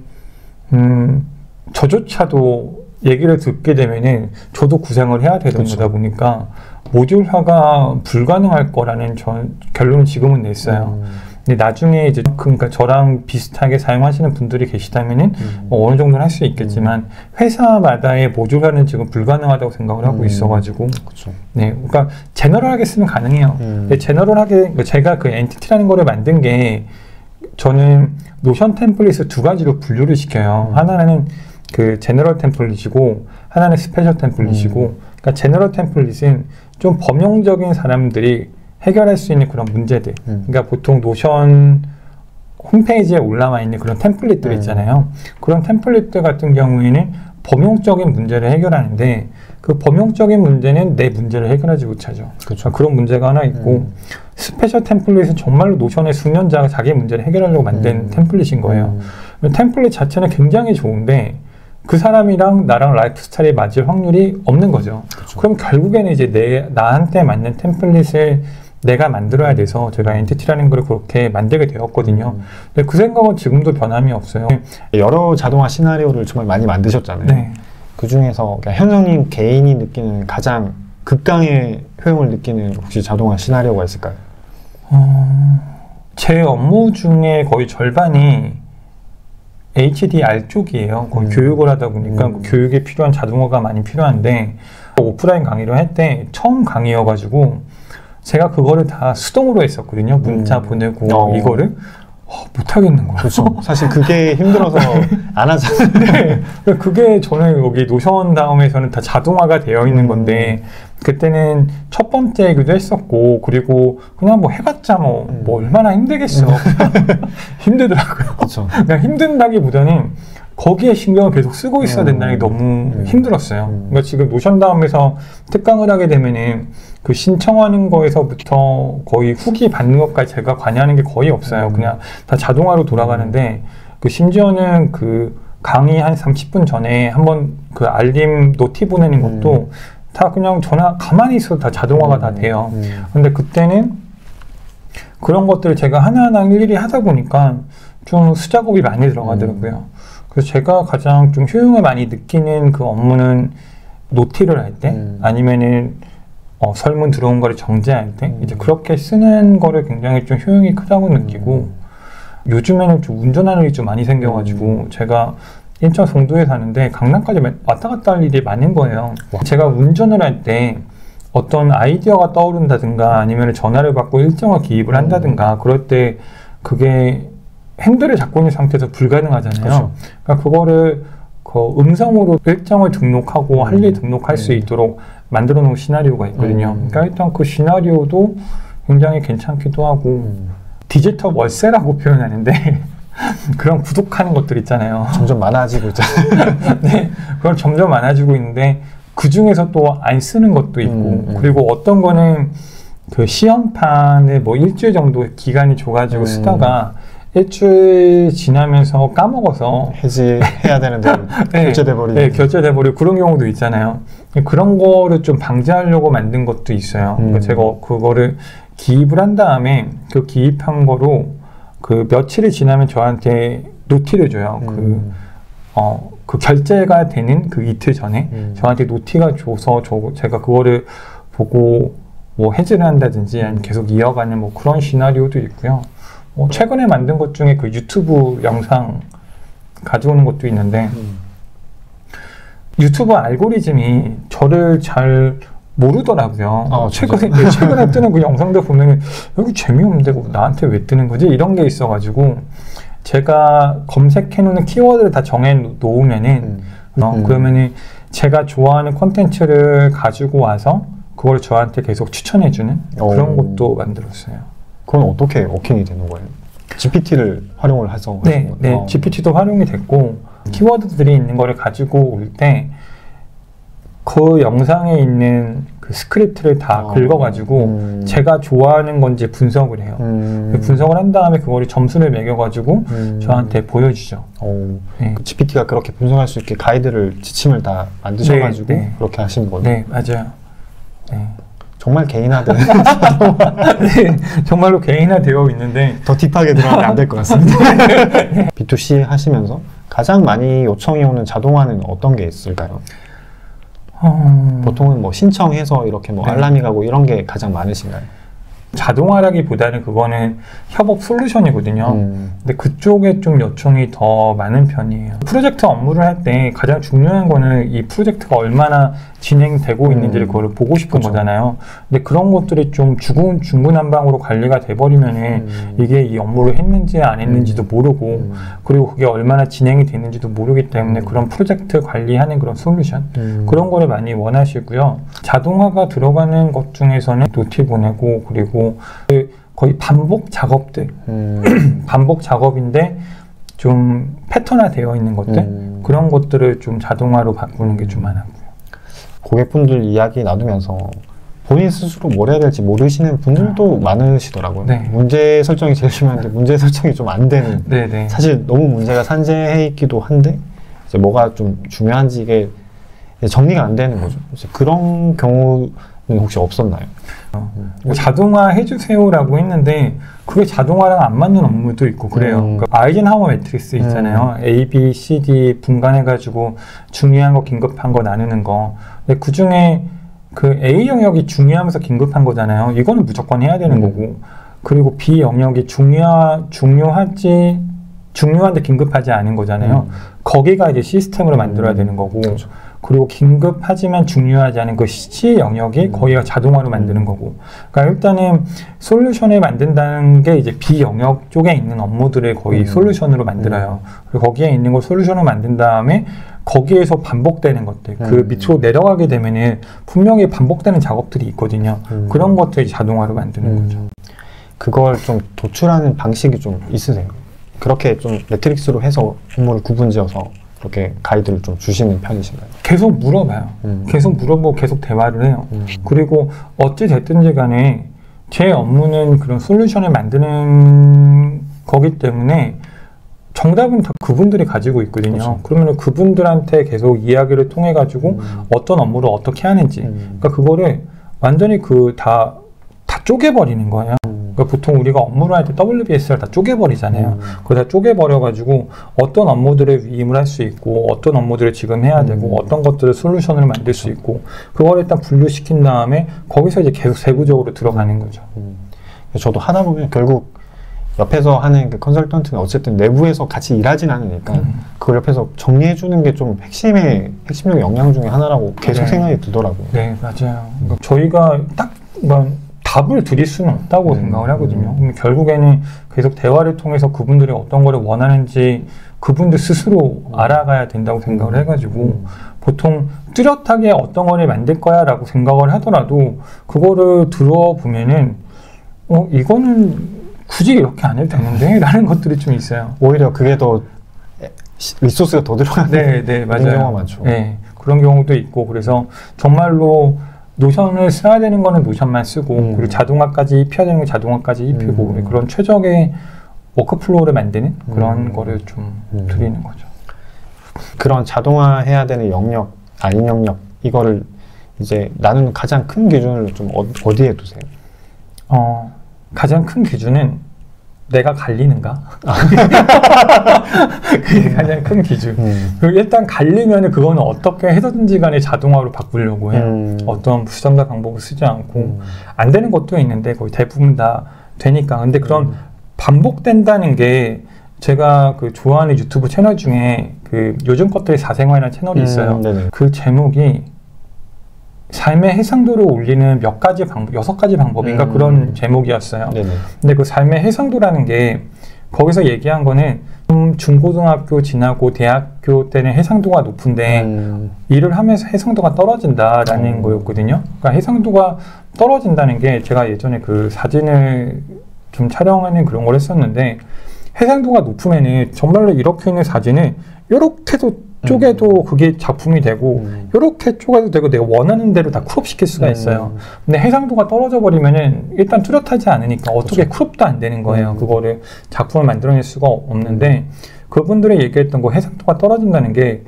저조차도 얘기를 듣게 되면은 저도 구상을 해야 되는 거다 보니까 모듈화가 불가능할 거라는 결론을 지금은 냈어요. 근데 나중에 이제 그러니까 저랑 비슷하게 사용하시는 분들이 계시다면은 어느 정도는 할 수 있겠지만 회사마다의 모듈화는 지금 불가능하다고 생각을 하고 있어가지고 그쵸. 네, 그러니까 제너럴하게 쓰면 가능해요. 근데 제너럴하게 제가 그 엔티티라는 거를 만든 게 저는 노션 템플릿을 두 가지로 분류를 시켜요. 하나는 그 제너럴 템플릿이고 하나는 스페셜 템플릿이고, 그러니까 제너럴 템플릿은 좀 범용적인 사람들이 해결할 수 있는 그런 문제들. 그러니까 보통 노션 홈페이지에 올라와 있는 그런 템플릿들 있잖아요. 그런 템플릿들 같은 경우에는 범용적인 문제를 해결하는데 그 범용적인 문제는 내 문제를 해결하지 못하죠. 그렇죠. 그런 문제가 하나 있고 스페셜 템플릿은 정말로 노션의 수년자가 자기 문제를 해결하려고 만든 템플릿인 거예요. 템플릿 자체는 굉장히 좋은데 그 사람이랑 나랑 라이프 스타일이 맞을 확률이 없는 거죠. 그렇죠. 그럼 결국에는 이제 나한테 맞는 템플릿을 내가 만들어야 돼서 제가 엔티티라는 걸 그렇게 만들게 되었거든요. 근데 그 생각은 지금도 변함이 없어요. 여러 자동화 시나리오를 정말 많이 만드셨잖아요. 네. 그 중에서 현정님 개인이 느끼는 가장 극강의 효용을 느끼는 혹시 자동화 시나리오가 있을까요? 제 업무 중에 거의 절반이 HDR 쪽이에요. 거의 교육을 하다 보니까 교육에 필요한 자동화가 많이 필요한데 오프라인 강의를 할 때 처음 강의여가지고 제가 그거를 다 수동으로 했었거든요. 문자 보내고 이거를 못하겠는 거예요. 그렇죠. 사실 그게 힘들어서 안 하잖아요. 네. 그게 저는 여기 노션 다음에서는 다 자동화가 되어 있는 건데 그때는 첫 번째이기도 했었고 그리고 그냥 뭐 해봤자 뭐 얼마나 힘들겠어. 힘들더라고요. 그렇죠. 그냥 힘든다기보다는 거기에 신경을 계속 쓰고 있어야 된다는 게 너무 힘들었어요. 그러니까 지금 노션 다음에서 특강을 하게 되면은 그 신청하는 거에서부터 거의 후기 받는 것까지 제가 관여하는 게 거의 없어요. 그냥 다 자동화로 돌아가는데 그 심지어는 그 강의 한 30분 전에 한번 그 알림 노티 보내는 것도 다 그냥 전화 가만히 있어도 다 자동화가 다 돼요. 근데 그때는 그런 것들을 제가 하나하나 일일이 하다 보니까 좀 수작업이 많이 들어가더라고요. 그래서 제가 가장 좀 효용을 많이 느끼는 그 업무는 노티를 할 때 아니면은 설문 들어온 거를 정제할 때 이제 그렇게 쓰는 거를 굉장히 좀 효용이 크다고 느끼고 요즘에는 좀 운전하는 일이 좀 많이 생겨가지고 제가 인천 송도에 사는데 강남까지 왔다 갔다 할 일이 많은 거예요. 제가 운전을 할 때 어떤 아이디어가 떠오른다든가 아니면 전화를 받고 일정을 기입을 한다든가 그럴 때 그게 핸들을 잡고 있는 상태에서 불가능하잖아요. 그렇죠. 그러니까 그거를 그 음성으로 일정을 등록하고 할 일 등록할 수 있도록 만들어 놓은 시나리오가 있거든요. 그러니까 일단 그 시나리오도 굉장히 괜찮기도 하고 디지털 월세라고 표현하는데 그런 구독하는 것들 있잖아요. 점점 많아지고 있잖아요. 네, 그건 점점 많아지고 있는데 그 중에서 또 안 쓰는 것도 있고 그리고 어떤 거는 그 시험판을 뭐 일주일 정도 기간이 줘가지고 쓰다가 일주일 지나면서 까먹어서 해지해야 되는데 네, 결제돼버리고 네, 결제돼버리고 그런 경우도 있잖아요. 그런 거를 좀 방지하려고 만든 것도 있어요. 그러니까 제가 그거를 기입을 한 다음에 그 기입한 거로 그 며칠이 지나면 저한테 노티를 줘요. 그 결제가 되는 그 이틀 전에 저한테 노티가 줘서 제가 그거를 보고 뭐 해지를 한다든지 아니면 계속 이어가는 뭐 그런 시나리오도 있고요. 최근에 만든 것 중에 그 유튜브 영상 가져오는 것도 있는데 유튜브 알고리즘이 저를 잘 모르더라고요. 최근에 뜨는 그 영상들 보면은 여기 재미없는데 나한테 왜 뜨는 거지? 이런 게 있어가지고 제가 검색해놓는 키워드를 다 정해 놓으면은 그러면은 제가 좋아하는 콘텐츠를 가지고 와서 그걸 저한테 계속 추천해주는 그런 것도 만들었어요. 그건 어떻게 워킹이 되는 거예요? GPT를 활용을 해서 네, GPT도 활용이 됐고 키워드들이 있는 거를 가지고 올 때 그 영상에 있는 그 스크립트를 다 긁어가지고 제가 좋아하는 건지 분석을 해요. 분석을 한 다음에 그거를 점수를 매겨가지고 저한테 보여주죠. 네. 그 GPT가 그렇게 분석할 수 있게 가이드를 지침을 다 만드셔가지고 그렇게 하시는 거죠? 네, 맞아요. 네. 정말 개인화된 네, 정말로 개인화되어 있는데 더 딥하게 들어가면 안 될 것 같습니다. B2C 하시면서 가장 많이 요청이 오는 자동화는 어떤 게 있을까요? 보통은 뭐 신청해서 이렇게 뭐 알람이 가고 이런 게 가장 많으신가요? 자동화라기보다는 그거는 협업 솔루션이거든요. 근데 그쪽에 좀 요청이 더 많은 편이에요. 프로젝트 업무를 할 때 가장 중요한 거는 이 프로젝트가 얼마나 진행되고 있는지를 그걸 보고 싶은 거잖아요. 근데 그런 것들이 좀 중구난방으로 관리가 돼버리면은 이게 이 업무를 했는지 안 했는지도 모르고 그리고 그게 얼마나 진행이 되는지도 모르기 때문에 그런 프로젝트 관리하는 그런 솔루션 그런 거를 많이 원하시고요. 자동화가 들어가는 것 중에서는 노티 보내고 그리고 거의 반복 작업들 반복 작업인데 좀 패턴화 되어 있는 것들 그런 것들을 좀 자동화로 바꾸는 게 좀 많았고요. 고객분들 이야기 나누면서 본인 스스로 뭘 해야 될지 모르시는 분들도 많으시더라고요. 네. 문제 설정이 제일 중요한데 문제 설정이 좀 안 되는 사실 너무 문제가 산재해 있기도 한데 이제 뭐가 좀 중요한지 이게 정리가 안 되는 거죠. 그런 경우는 혹시 없었나요? 자동화 해주세요라고 했는데 그게 자동화랑 안 맞는 업무도 있고 그래요. 그러니까 아이젠하워 매트릭스 있잖아요. A, B, C, D 분간해가지고 중요한 거, 긴급한 거 나누는 거. 근데 그 중에 그 A 영역이 중요하면서 긴급한 거잖아요. 이거는 무조건 해야 되는 거고. 그리고 B 영역이 중요한데 긴급하지 않은 거잖아요. 거기가 이제 시스템으로 만들어야 되는 거고. 그렇죠. 그리고 긴급하지만 중요하지 않은 그 C 영역이 거기가 자동화로 만드는 거고. 그러니까 일단은 솔루션을 만든다는 게 이제 B 영역 쪽에 있는 업무들을 거의 솔루션으로 만들어요. 그리고 거기에 있는 걸 솔루션으로 만든 다음에 거기에서 반복되는 것들, 그 밑으로 내려가게 되면은 분명히 반복되는 작업들이 있거든요. 그런 것들이 자동화로 만드는 거죠. 그걸 좀 도출하는 방식이 좀 있으세요? 그렇게 좀 매트릭스로 해서 업무를 구분지어서 그렇게 가이드를 좀 주시는 편이신가요? 계속 물어봐요. 계속 물어보고 계속 대화를 해요. 그리고 어찌 됐든지 간에 제 업무는 그런 솔루션을 만드는 거기 때문에 정답은 다 그분들이 가지고 있거든요. 그렇죠. 그러면 그분들한테 계속 이야기를 통해 가지고 어떤 업무를 어떻게 하는지 그러니까 그거를 완전히 다 쪼개버리는 거예요. 그러니까 보통 우리가 업무를 할 때 WBS를 다 쪼개버리잖아요. 그걸 다 쪼개버려가지고 어떤 업무들을 위임을 할 수 있고 어떤 업무들을 지금 해야 되고 어떤 것들을 솔루션을 만들 수 있고 그걸 일단 분류시킨 다음에 거기서 이제 계속 세부적으로 들어가는 거죠. 저도 하다 보면 결국 옆에서 하는 그 컨설턴트는 어쨌든 내부에서 같이 일하진 않으니까 그걸 옆에서 정리해주는 게 좀 핵심적 역량 중에 하나라고 계속 생각이 들더라고요. 네, 맞아요. 그러니까 저희가 딱 답을 드릴 수는 없다고 생각을 하거든요. 결국에는 계속 대화를 통해서 그분들이 어떤 거를 원하는지 그분들 스스로 알아가야 된다고 생각을 해가지고 보통 뚜렷하게 어떤 거를 만들 거야 라고 생각을 하더라도 그거를 들어보면은 이거는 굳이 이렇게 안 해도 되는데 라는 것들이 좀 있어요. 오히려 그게 더 리소스가 더 들어가는 네, 맞아요. 경우가 많죠. 네, 그런 경우도 있고 그래서 정말로 노션을 써야 되는 거는 노션만 쓰고 그리고 자동화까지 입혀야 되는 거 자동화까지 입히고 그런 최적의 워크플로우를 만드는 그런 거를 좀 드리는 거죠. 그런 자동화해야 되는 영역, 아닌 영역 이거를 이제 나누는 가장 큰 기준을 좀 어디에 두세요? 가장 큰 기준은 내가 갈리는가? 그게 가장 큰 기준. 그리고 일단 갈리면 그거는 어떻게 해서든지 간에 자동화로 바꾸려고 해요. 어떤 부정자 방법을 쓰지 않고 안 되는 것도 있는데 거의 대부분 다 되니까. 근데 그런 반복된다는 게 제가 그 좋아하는 유튜브 채널 중에 그 요즘 것들의 사생활이라는 채널이 있어요. 그 제목이 삶의 해상도를 올리는 몇 가지 방법, 6가지 방법인가 그런 제목이었어요. 근데 그 삶의 해상도라는 게 거기서 얘기한 거는 중고등학교 지나고 대학교 때는 해상도가 높은데 일을 하면서 해상도가 떨어진다라는 거였거든요. 그러니까 해상도가 떨어진다는 게 제가 예전에 그 사진을 좀 촬영하는 그런 걸 했었는데 해상도가 높으면은 정말로 이렇게 있는 사진을 이렇게도 쪼개도 그게 작품이 되고 이렇게 쪼개도 되고 내가 원하는 대로 다 크롭 시킬 수가 있어요. 근데 해상도가 떨어져 버리면은 일단 뚜렷하지 않으니까 어떻게 크롭도 안 되는 거예요. 그거를 작품을 만들어낼 수가 없는데 그분들이 얘기했던 거 해상도가 떨어진다는 게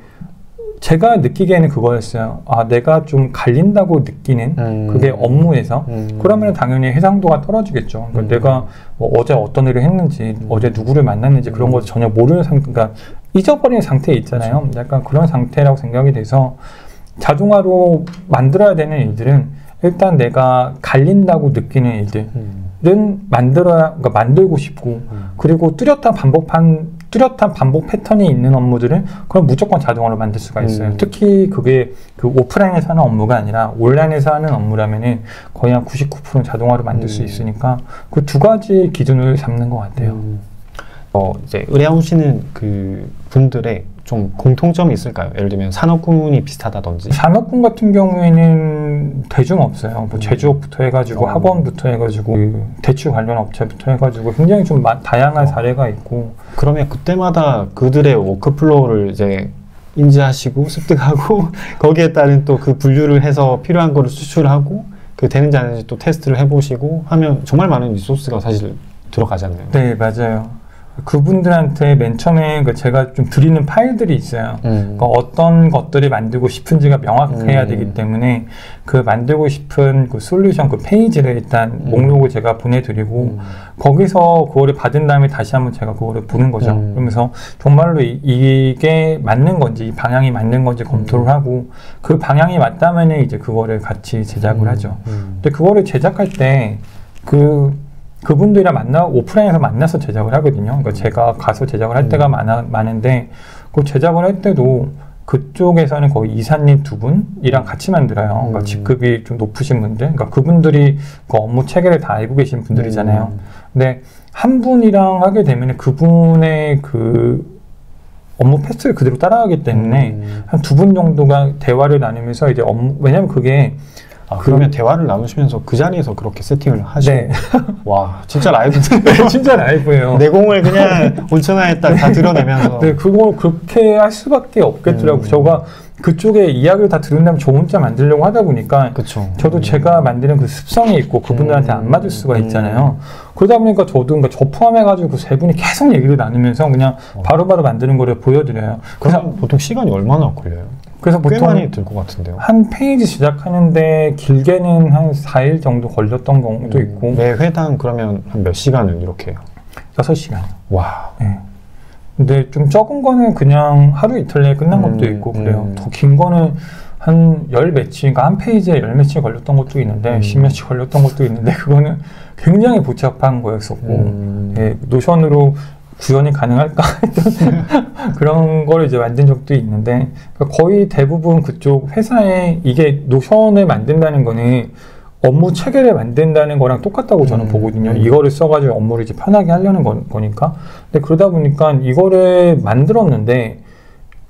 제가 느끼기에는 그거였어요. 내가 좀 갈린다고 느끼는 그게 업무에서 그러면 당연히 해상도가 떨어지겠죠. 그러니까 내가 뭐 어제 어떤 일을 했는지 어제 누구를 만났는지 그런 거 전혀 모르는 그러니까 잊어버리는 상태에 있잖아요. 약간 그런 상태라고 생각이 돼서 자동화로 만들어야 되는 일들은 일단 내가 갈린다고 느끼는 일들은 그러니까 만들고 싶고 그리고 뚜렷한 반복 패턴이 있는 업무들은 그럼 무조건 자동화로 만들 수가 있어요. 특히 그게 그 오프라인에서 하는 업무가 아니라 온라인에서 하는 업무라면은 거의 한 99%는 자동화로 만들 수 있으니까 그 두 가지 기준을 삼는 것 같아요. 이제 의뢰하시는 그 분들의 좀 공통점이 있을까요? 예를 들면 산업군이 비슷하다든지. 산업군 같은 경우에는 대중 없어요. 뭐 제조업부터 해가지고 학원부터 해가지고 그 대출 관련 업체부터 해가지고 굉장히 좀 다양한 사례가 있고. 그러면 그때마다 그들의 워크플로우를 이제 인지하시고 습득하고 거기에 따른 또 그 분류를 해서 필요한 거를 수출하고 그 되는지 안 되는지 또 테스트를 해보시고 하면 정말 많은 리소스가 사실 들어가잖아요. 네, 맞아요. 그분들한테 맨 처음에 제가 좀 드리는 파일들이 있어요. 그러니까 어떤 것들을 만들고 싶은지가 명확해야 되기 때문에 그 만들고 싶은 그 솔루션 그 페이지를 일단 목록을 제가 보내드리고 거기서 그거를 받은 다음에 다시 한번 제가 그거를 보는 거죠. 그러면서 정말로 이게 맞는 건지 이 방향이 맞는 건지 검토를 하고 그 방향이 맞다면 이제 그거를 같이 제작을 하죠. 근데 그거를 제작할 때 그분들이랑 오프라인에서 만나서 제작을 하거든요. 그러니까 제가 가서 제작을 할 때가 많은데, 그 제작을 할 때도 그쪽에서는 거의 이사님 2분이랑 같이 만들어요. 그러니까 직급이 좀 높으신 분들. 그러니까 그분들이 그 업무 체계를 다 알고 계신 분들이잖아요. 근데 한 분이랑 하게 되면 그분의 그 업무 패스를 그대로 따라가기 때문에 한 2분 정도가 대화를 나누면서 이제 왜냐면 그게 그러면 대화를 나누시면서 그 자리에서 그렇게 세팅을 하시고 네. 와 진짜 라이브인데 네, 진짜 라이브예요. 내공을 그냥 온천하에 딱 다 드러내면서 네, 그걸 그렇게 할 수밖에 없겠더라고요. 제가 그쪽에 이야기를 다 들은 다음에 저 혼자 만들려고 하다 보니까 저도 제가 만드는 그 습성이 있고 그분들한테 안 맞을 수가 있잖아요. 그러다 보니까 저도 그러니까 저 포함해가지고 그 세 분이 계속 얘기를 나누면서 그냥 바로바로 만드는 거를 보여드려요. 그래서 보통 시간이 얼마나 걸려요? 그래서 꽤 보통 많이 들 것 같은데요. 한 페이지 제작하는데 길게는 한 4일 정도 걸렸던 경우도 있고. 매 회당 그러면 한 몇 시간을 이렇게 해요? 6시간. 와. 네. 근데 좀 적은 거는 그냥 하루 이틀 내에 끝난 것도 있고 그래요. 더 긴 거는 한 열 며칠, 그러니까 한 페이지에 열 며칠 걸렸던 것도 있는데 10며칠 걸렸던 것도 있는데 그거는 굉장히 복잡한 거였었고 예, 노션으로 구현이 가능할까 했던 그런 걸 이제 만든 적도 있는데 그러니까 거의 대부분 그쪽 회사에 이게 노션을 만든다는 거는 업무 체계를 만든다는 거랑 똑같다고 저는 보거든요. 이거를 써가지고 업무를 이제 편하게 하려는 거니까. 근데 그러다 보니까 이거를 만들었는데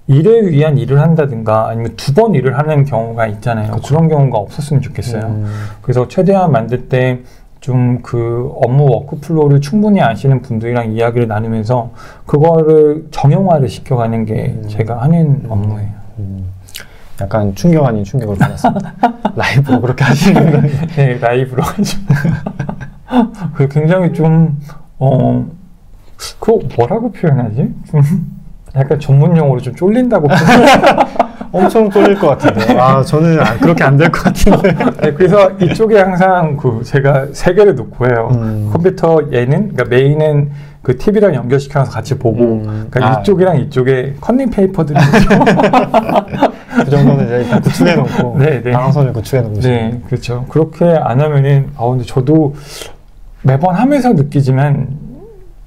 일을 위한 일을 한다든가 아니면 2번 일을 하는 경우가 있잖아요. 그쵸. 그런 경우가 없었으면 좋겠어요. 그래서 최대한 만들 때 좀 그 업무 워크플로우를 충분히 아시는 분들이랑 이야기를 나누면서 그거를 정형화를 시켜가는 게 제가 하는 업무예요. 약간 충격 아닌 충격을 받았습니다. 라이브로 그렇게 하시는 거예요? 네, 라이브로 하죠. 그 굉장히 좀, 그거 뭐라고 표현하지? 좀 약간 전문 용어로 좀 쫄린다고 엄청 쫄릴 것 같은데. 아, 저는 그렇게 안 될 것 같은데. 네, 그래서 이쪽에 항상 그 제가 3개를 놓고 해요. 컴퓨터 얘는, 그러니까 메인은 그 TV랑 연결시켜서 같이 보고, 그러니까 이쪽이랑 이쪽에 컨닝 페이퍼들이 있죠. 그 정도는 이제 일단 구축해 놓고, 네, 네. 방어선을 구축해 놓고. 네, 그렇죠. 그렇게 안 하면은, 근데 저도 매번 하면서 느끼지만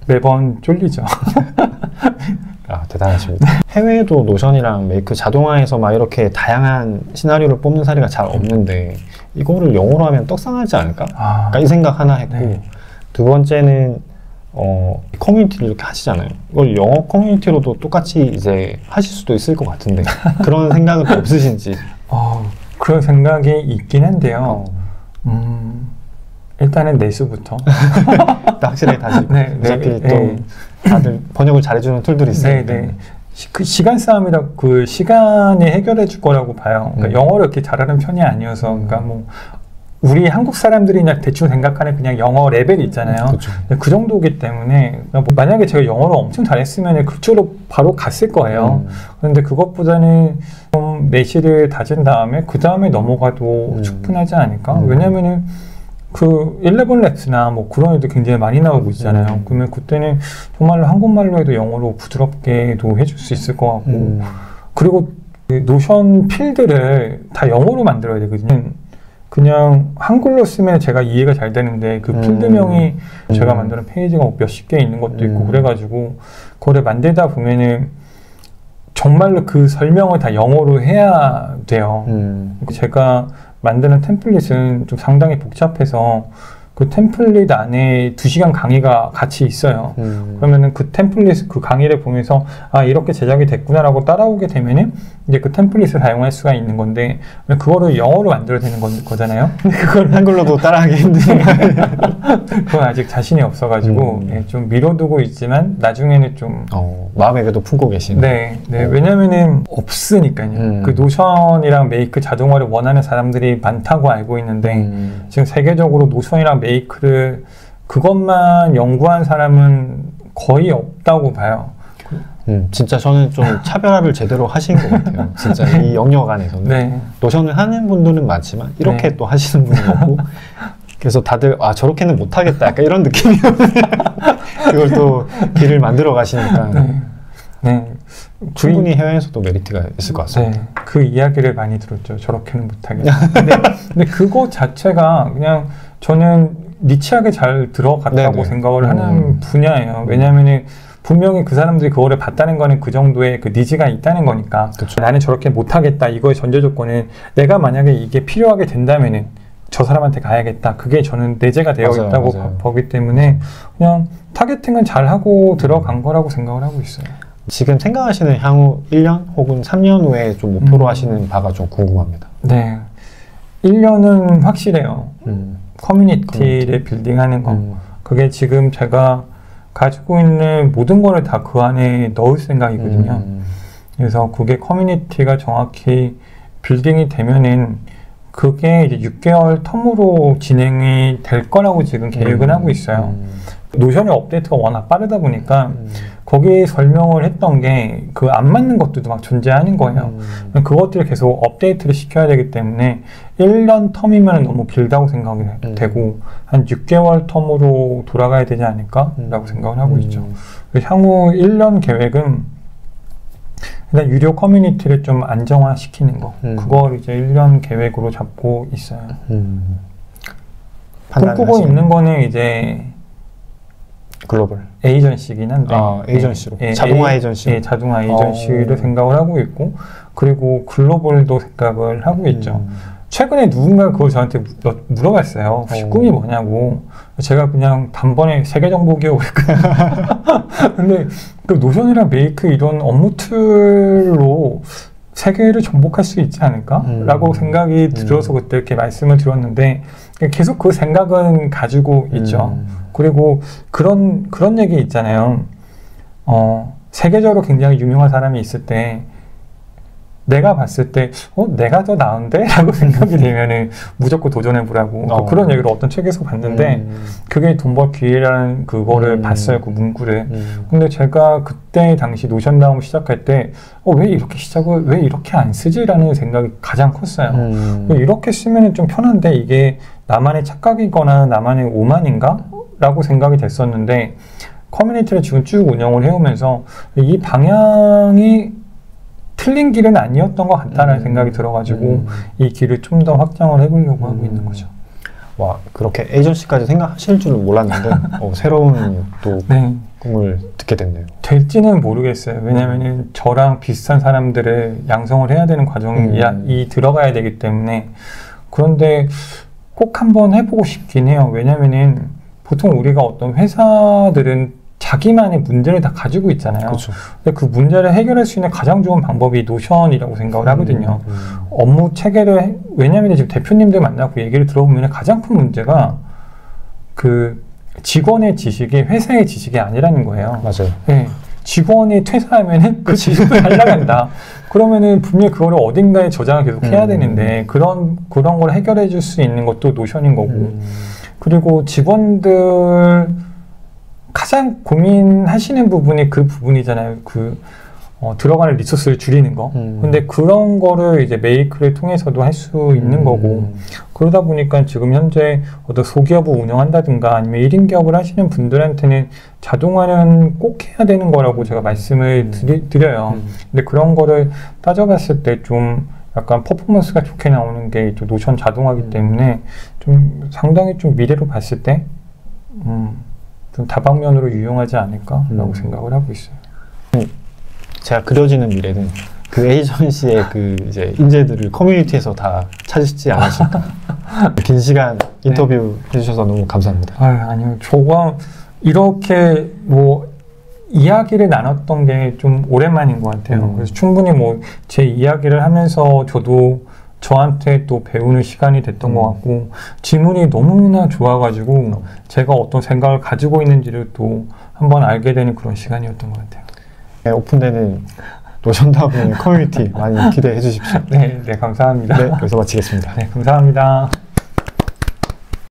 매번 쫄리죠. 대단하십니다. 해외에도 노션이랑 메이크 자동화해서 막 이렇게 다양한 시나리오를 뽑는 사례가 잘 없는데 이거를 영어로 하면 떡상하지 않을까? 그러니까 이 생각 하나 했고 네. 두 번째는 커뮤니티를 이렇게 하시잖아요. 이걸 영어 커뮤니티로도 똑같이 이제 하실 수도 있을 것 같은데 그런 생각은 또 없으신지? 그런 생각이 있긴 한데요. 일단은 내수부터. 확실히 다시 네, 어차피 또 다들 번역을 잘해주는 툴들이 있으니까. 네, 네. 그 시간 싸움이라 그 시간이 해결해 줄 거라고 봐요. 그러니까 영어를 이렇게 잘하는 편이 아니어서, 그러니까 뭐 우리 한국 사람들이 그냥 대충 생각하는 그냥 영어 레벨이 있잖아요. 그쵸. 그 정도이기 때문에 뭐 만약에 제가 영어를 엄청 잘했으면 그쪽으로 바로 갔을 거예요. 그런데 그것보다는 좀 내실을 다진 다음에 그 다음에 넘어가도 충분하지 않을까? 왜냐면은 그 11랩스나 뭐 그런 애들 굉장히 많이 나오고 있잖아요. 그러면 그때는 정말로 한국말로 해도 영어로 부드럽게도 해줄 수 있을 것 같고 그리고 그 노션 필드를 다 영어로 만들어야 되거든요. 그냥 한글로 쓰면 제가 이해가 잘 되는데 그 필드명이 제가 만드는 페이지가 몇십 개 있는 것도 있고 그래가지고 그거를 만들다 보면은 정말로 그 설명을 다 영어로 해야 돼요. 제가 만드는 템플릿은 좀 상당히 복잡해서 그 템플릿 안에 2시간 강의가 같이 있어요. 그러면은 그 템플릿, 그 강의를 보면서 이렇게 제작이 됐구나라고 따라오게 되면은 이제 그 템플릿을 사용할 수가 있는 건데 그거를 영어로 만들어야 되는 거잖아요. 그걸 한글로도 따라하기 힘든 그건 아직 자신이 없어가지고 좀 미뤄두고 있지만 나중에는 좀 마음에 그래도 품고 계시네. 네, 네. 왜냐면은 없으니까요. 그 노션이랑 메이크 자동화를 원하는 사람들이 많다고 알고 있는데 지금 세계적으로 노션이랑 메이크를 그것만 연구한 사람은 거의 없다고 봐요. 진짜 저는 좀 차별화를 제대로 하신 것 같아요. 진짜 이 영역 안에서는. 네. 노션을 하는 분들은 많지만 이렇게 또 하시는 분이 없고 그래서 다들 저렇게는 못하겠다 약간 이런 느낌이었는데 그걸 또 길을 만들어 가시니까 네. 충분히 해외에서도 메리트가 있을 것 같습니다. 네. 그 이야기를 많이 들었죠. 저렇게는 못하겠다. 근데 그거 자체가 그냥 저는 니치하게 잘 들어갔다고 생각을 하는 분야예요. 왜냐하면은 분명히 그 사람들이 그거를 봤다는 거는 그 정도의 그 니즈가 있다는 거니까. 그쵸. 나는 저렇게 못하겠다. 이거의 전제 조건은 내가 만약에 이게 필요하게 된다면은 저 사람한테 가야겠다. 그게 저는 내재가 되어 있다고 보기 때문에 그냥 타겟팅은 잘 하고 들어간 거라고 생각을 하고 있어요. 지금 생각하시는 향후 1년 혹은 3년 후에 좀 목표로 하시는 바가 좀 궁금합니다. 네. 1년은 확실해요. 커뮤니티를 빌딩하는 거. 그게 지금 제가 가지고 있는 모든 거를 다 그 안에 넣을 생각이거든요. 그래서 그게 커뮤니티가 정확히 빌딩이 되면은 그게 이제 6개월 텀으로 진행이 될 거라고 지금 계획을 하고 있어요. 노션의 업데이트가 워낙 빠르다 보니까 거기에 설명을 했던 게 그 안 맞는 것들도 막 존재하는 거예요. 그것들을 계속 업데이트를 시켜야 되기 때문에 1년 텀이면 너무 길다고 생각이 되고 한 6개월 텀으로 돌아가야 되지 않을까? 라고 생각을 하고 있죠. 향후 1년 계획은 일단 유료 커뮤니티를 좀 안정화시키는 거. 그걸 이제 1년 계획으로 잡고 있어요. 꿈꾸고 있는 거는 이제 글로벌 에이전시긴 한데 에이전시로 자동화 에이전시 자동화 에이전시를 생각을 하고 있고 그리고 글로벌도 생각을 하고 있죠. 최근에 누군가 그걸 저한테 물어봤어요. 혹시 꿈이 뭐냐고. 제가 그냥 단번에 세계정복이요. 근데 그 노션이랑 메이크 이런 업무 툴로 세계를 정복할 수 있지 않을까? 라고 생각이 들어서 그때 이렇게 말씀을 드렸는데 계속 그 생각은 가지고 있죠. 그리고 그런 얘기 있잖아요. 세계적으로 굉장히 유명한 사람이 있을 때 내가 봤을 때 내가 더 나은데? 라고 생각이 되면은 무조건 도전해보라고 그런 얘기를 어떤 책에서 봤는데 그게 돈 벌 기회라는 그거를 봤어요. 그 문구를. 근데 제가 그때 당시 노션다운 시작할 때 왜 이렇게 시작을 왜 이렇게 안 쓰지? 라는 생각이 가장 컸어요. 이렇게 쓰면은 좀 편한데 이게 나만의 착각이거나 나만의 오만인가? 라고 생각이 됐었는데 커뮤니티를 지금 쭉 운영을 해오면서 이 방향이 틀린 길은 아니었던 것 같다는 생각이 들어가지고 이 길을 좀 더 확장을 해보려고 하고 있는 거죠. 와, 그렇게 에이전시까지 생각하실 줄은 몰랐는데 새로운 또 네. 꿈을 듣게 됐네요. 될지는 모르겠어요. 왜냐면은 저랑 비슷한 사람들을 양성을 해야 되는 과정이 들어가야 되기 때문에. 그런데 꼭 한번 해보고 싶긴 해요. 왜냐면은 보통 우리가 어떤 회사들은 자기만의 문제를 다 가지고 있잖아요. 그쵸. 근데 그 문제를 해결할 수 있는 가장 좋은 방법이 노션이라고 생각을 하거든요. 업무 체계를, 왜냐면 지금 대표님들 만나고 얘기를 들어보면 가장 큰 문제가 그 직원의 지식이 회사의 지식이 아니라는 거예요. 맞아요. 네. 직원이 퇴사하면은 그 지식도 날라간다. 그러면은 분명히 그거를 어딘가에 저장을 계속 해야 되는데 그런 걸 해결해 줄 수 있는 것도 노션인 거고. 그리고 직원들 가장 고민하시는 부분이 그 부분이잖아요. 들어가는 리소스를 줄이는 거. 근데 그런 거를 이제 메이크를 통해서도 할 수 있는 거고. 그러다 보니까 지금 현재 어떤 소기업을 운영한다든가 아니면 1인 기업을 하시는 분들한테는 자동화는 꼭 해야 되는 거라고 제가 말씀을 드려요. 근데 그런 거를 따져봤을 때 좀 약간 퍼포먼스가 좋게 나오는 게 또 노션 자동화이기 때문에 좀 상당히 좀 미래로 봤을 때 좀 다방면으로 유용하지 않을까라고 생각을 하고 있어요. 제가 그려지는 미래는 그 에이전시의 그 이제 인재들을 커뮤니티에서 다 찾으시지 않으실까. 긴 시간 인터뷰 해주셔서 너무 감사합니다. 아니요. 저가 이렇게 이야기를 나눴던 게 좀 오랜만인 것 같아요. 그래서 충분히 제 이야기를 하면서 저도 저한테 또 배우는 시간이 됐던 것 같고 질문이 너무나 좋아가지고 제가 어떤 생각을 가지고 있는지를 또 한번 알게 되는 그런 시간이었던 것 같아요. 네, 오픈되는 노션다운 커뮤니티 많이 기대해 주십시오. 네, 감사합니다. 네, 여기서 마치겠습니다. 네, 감사합니다.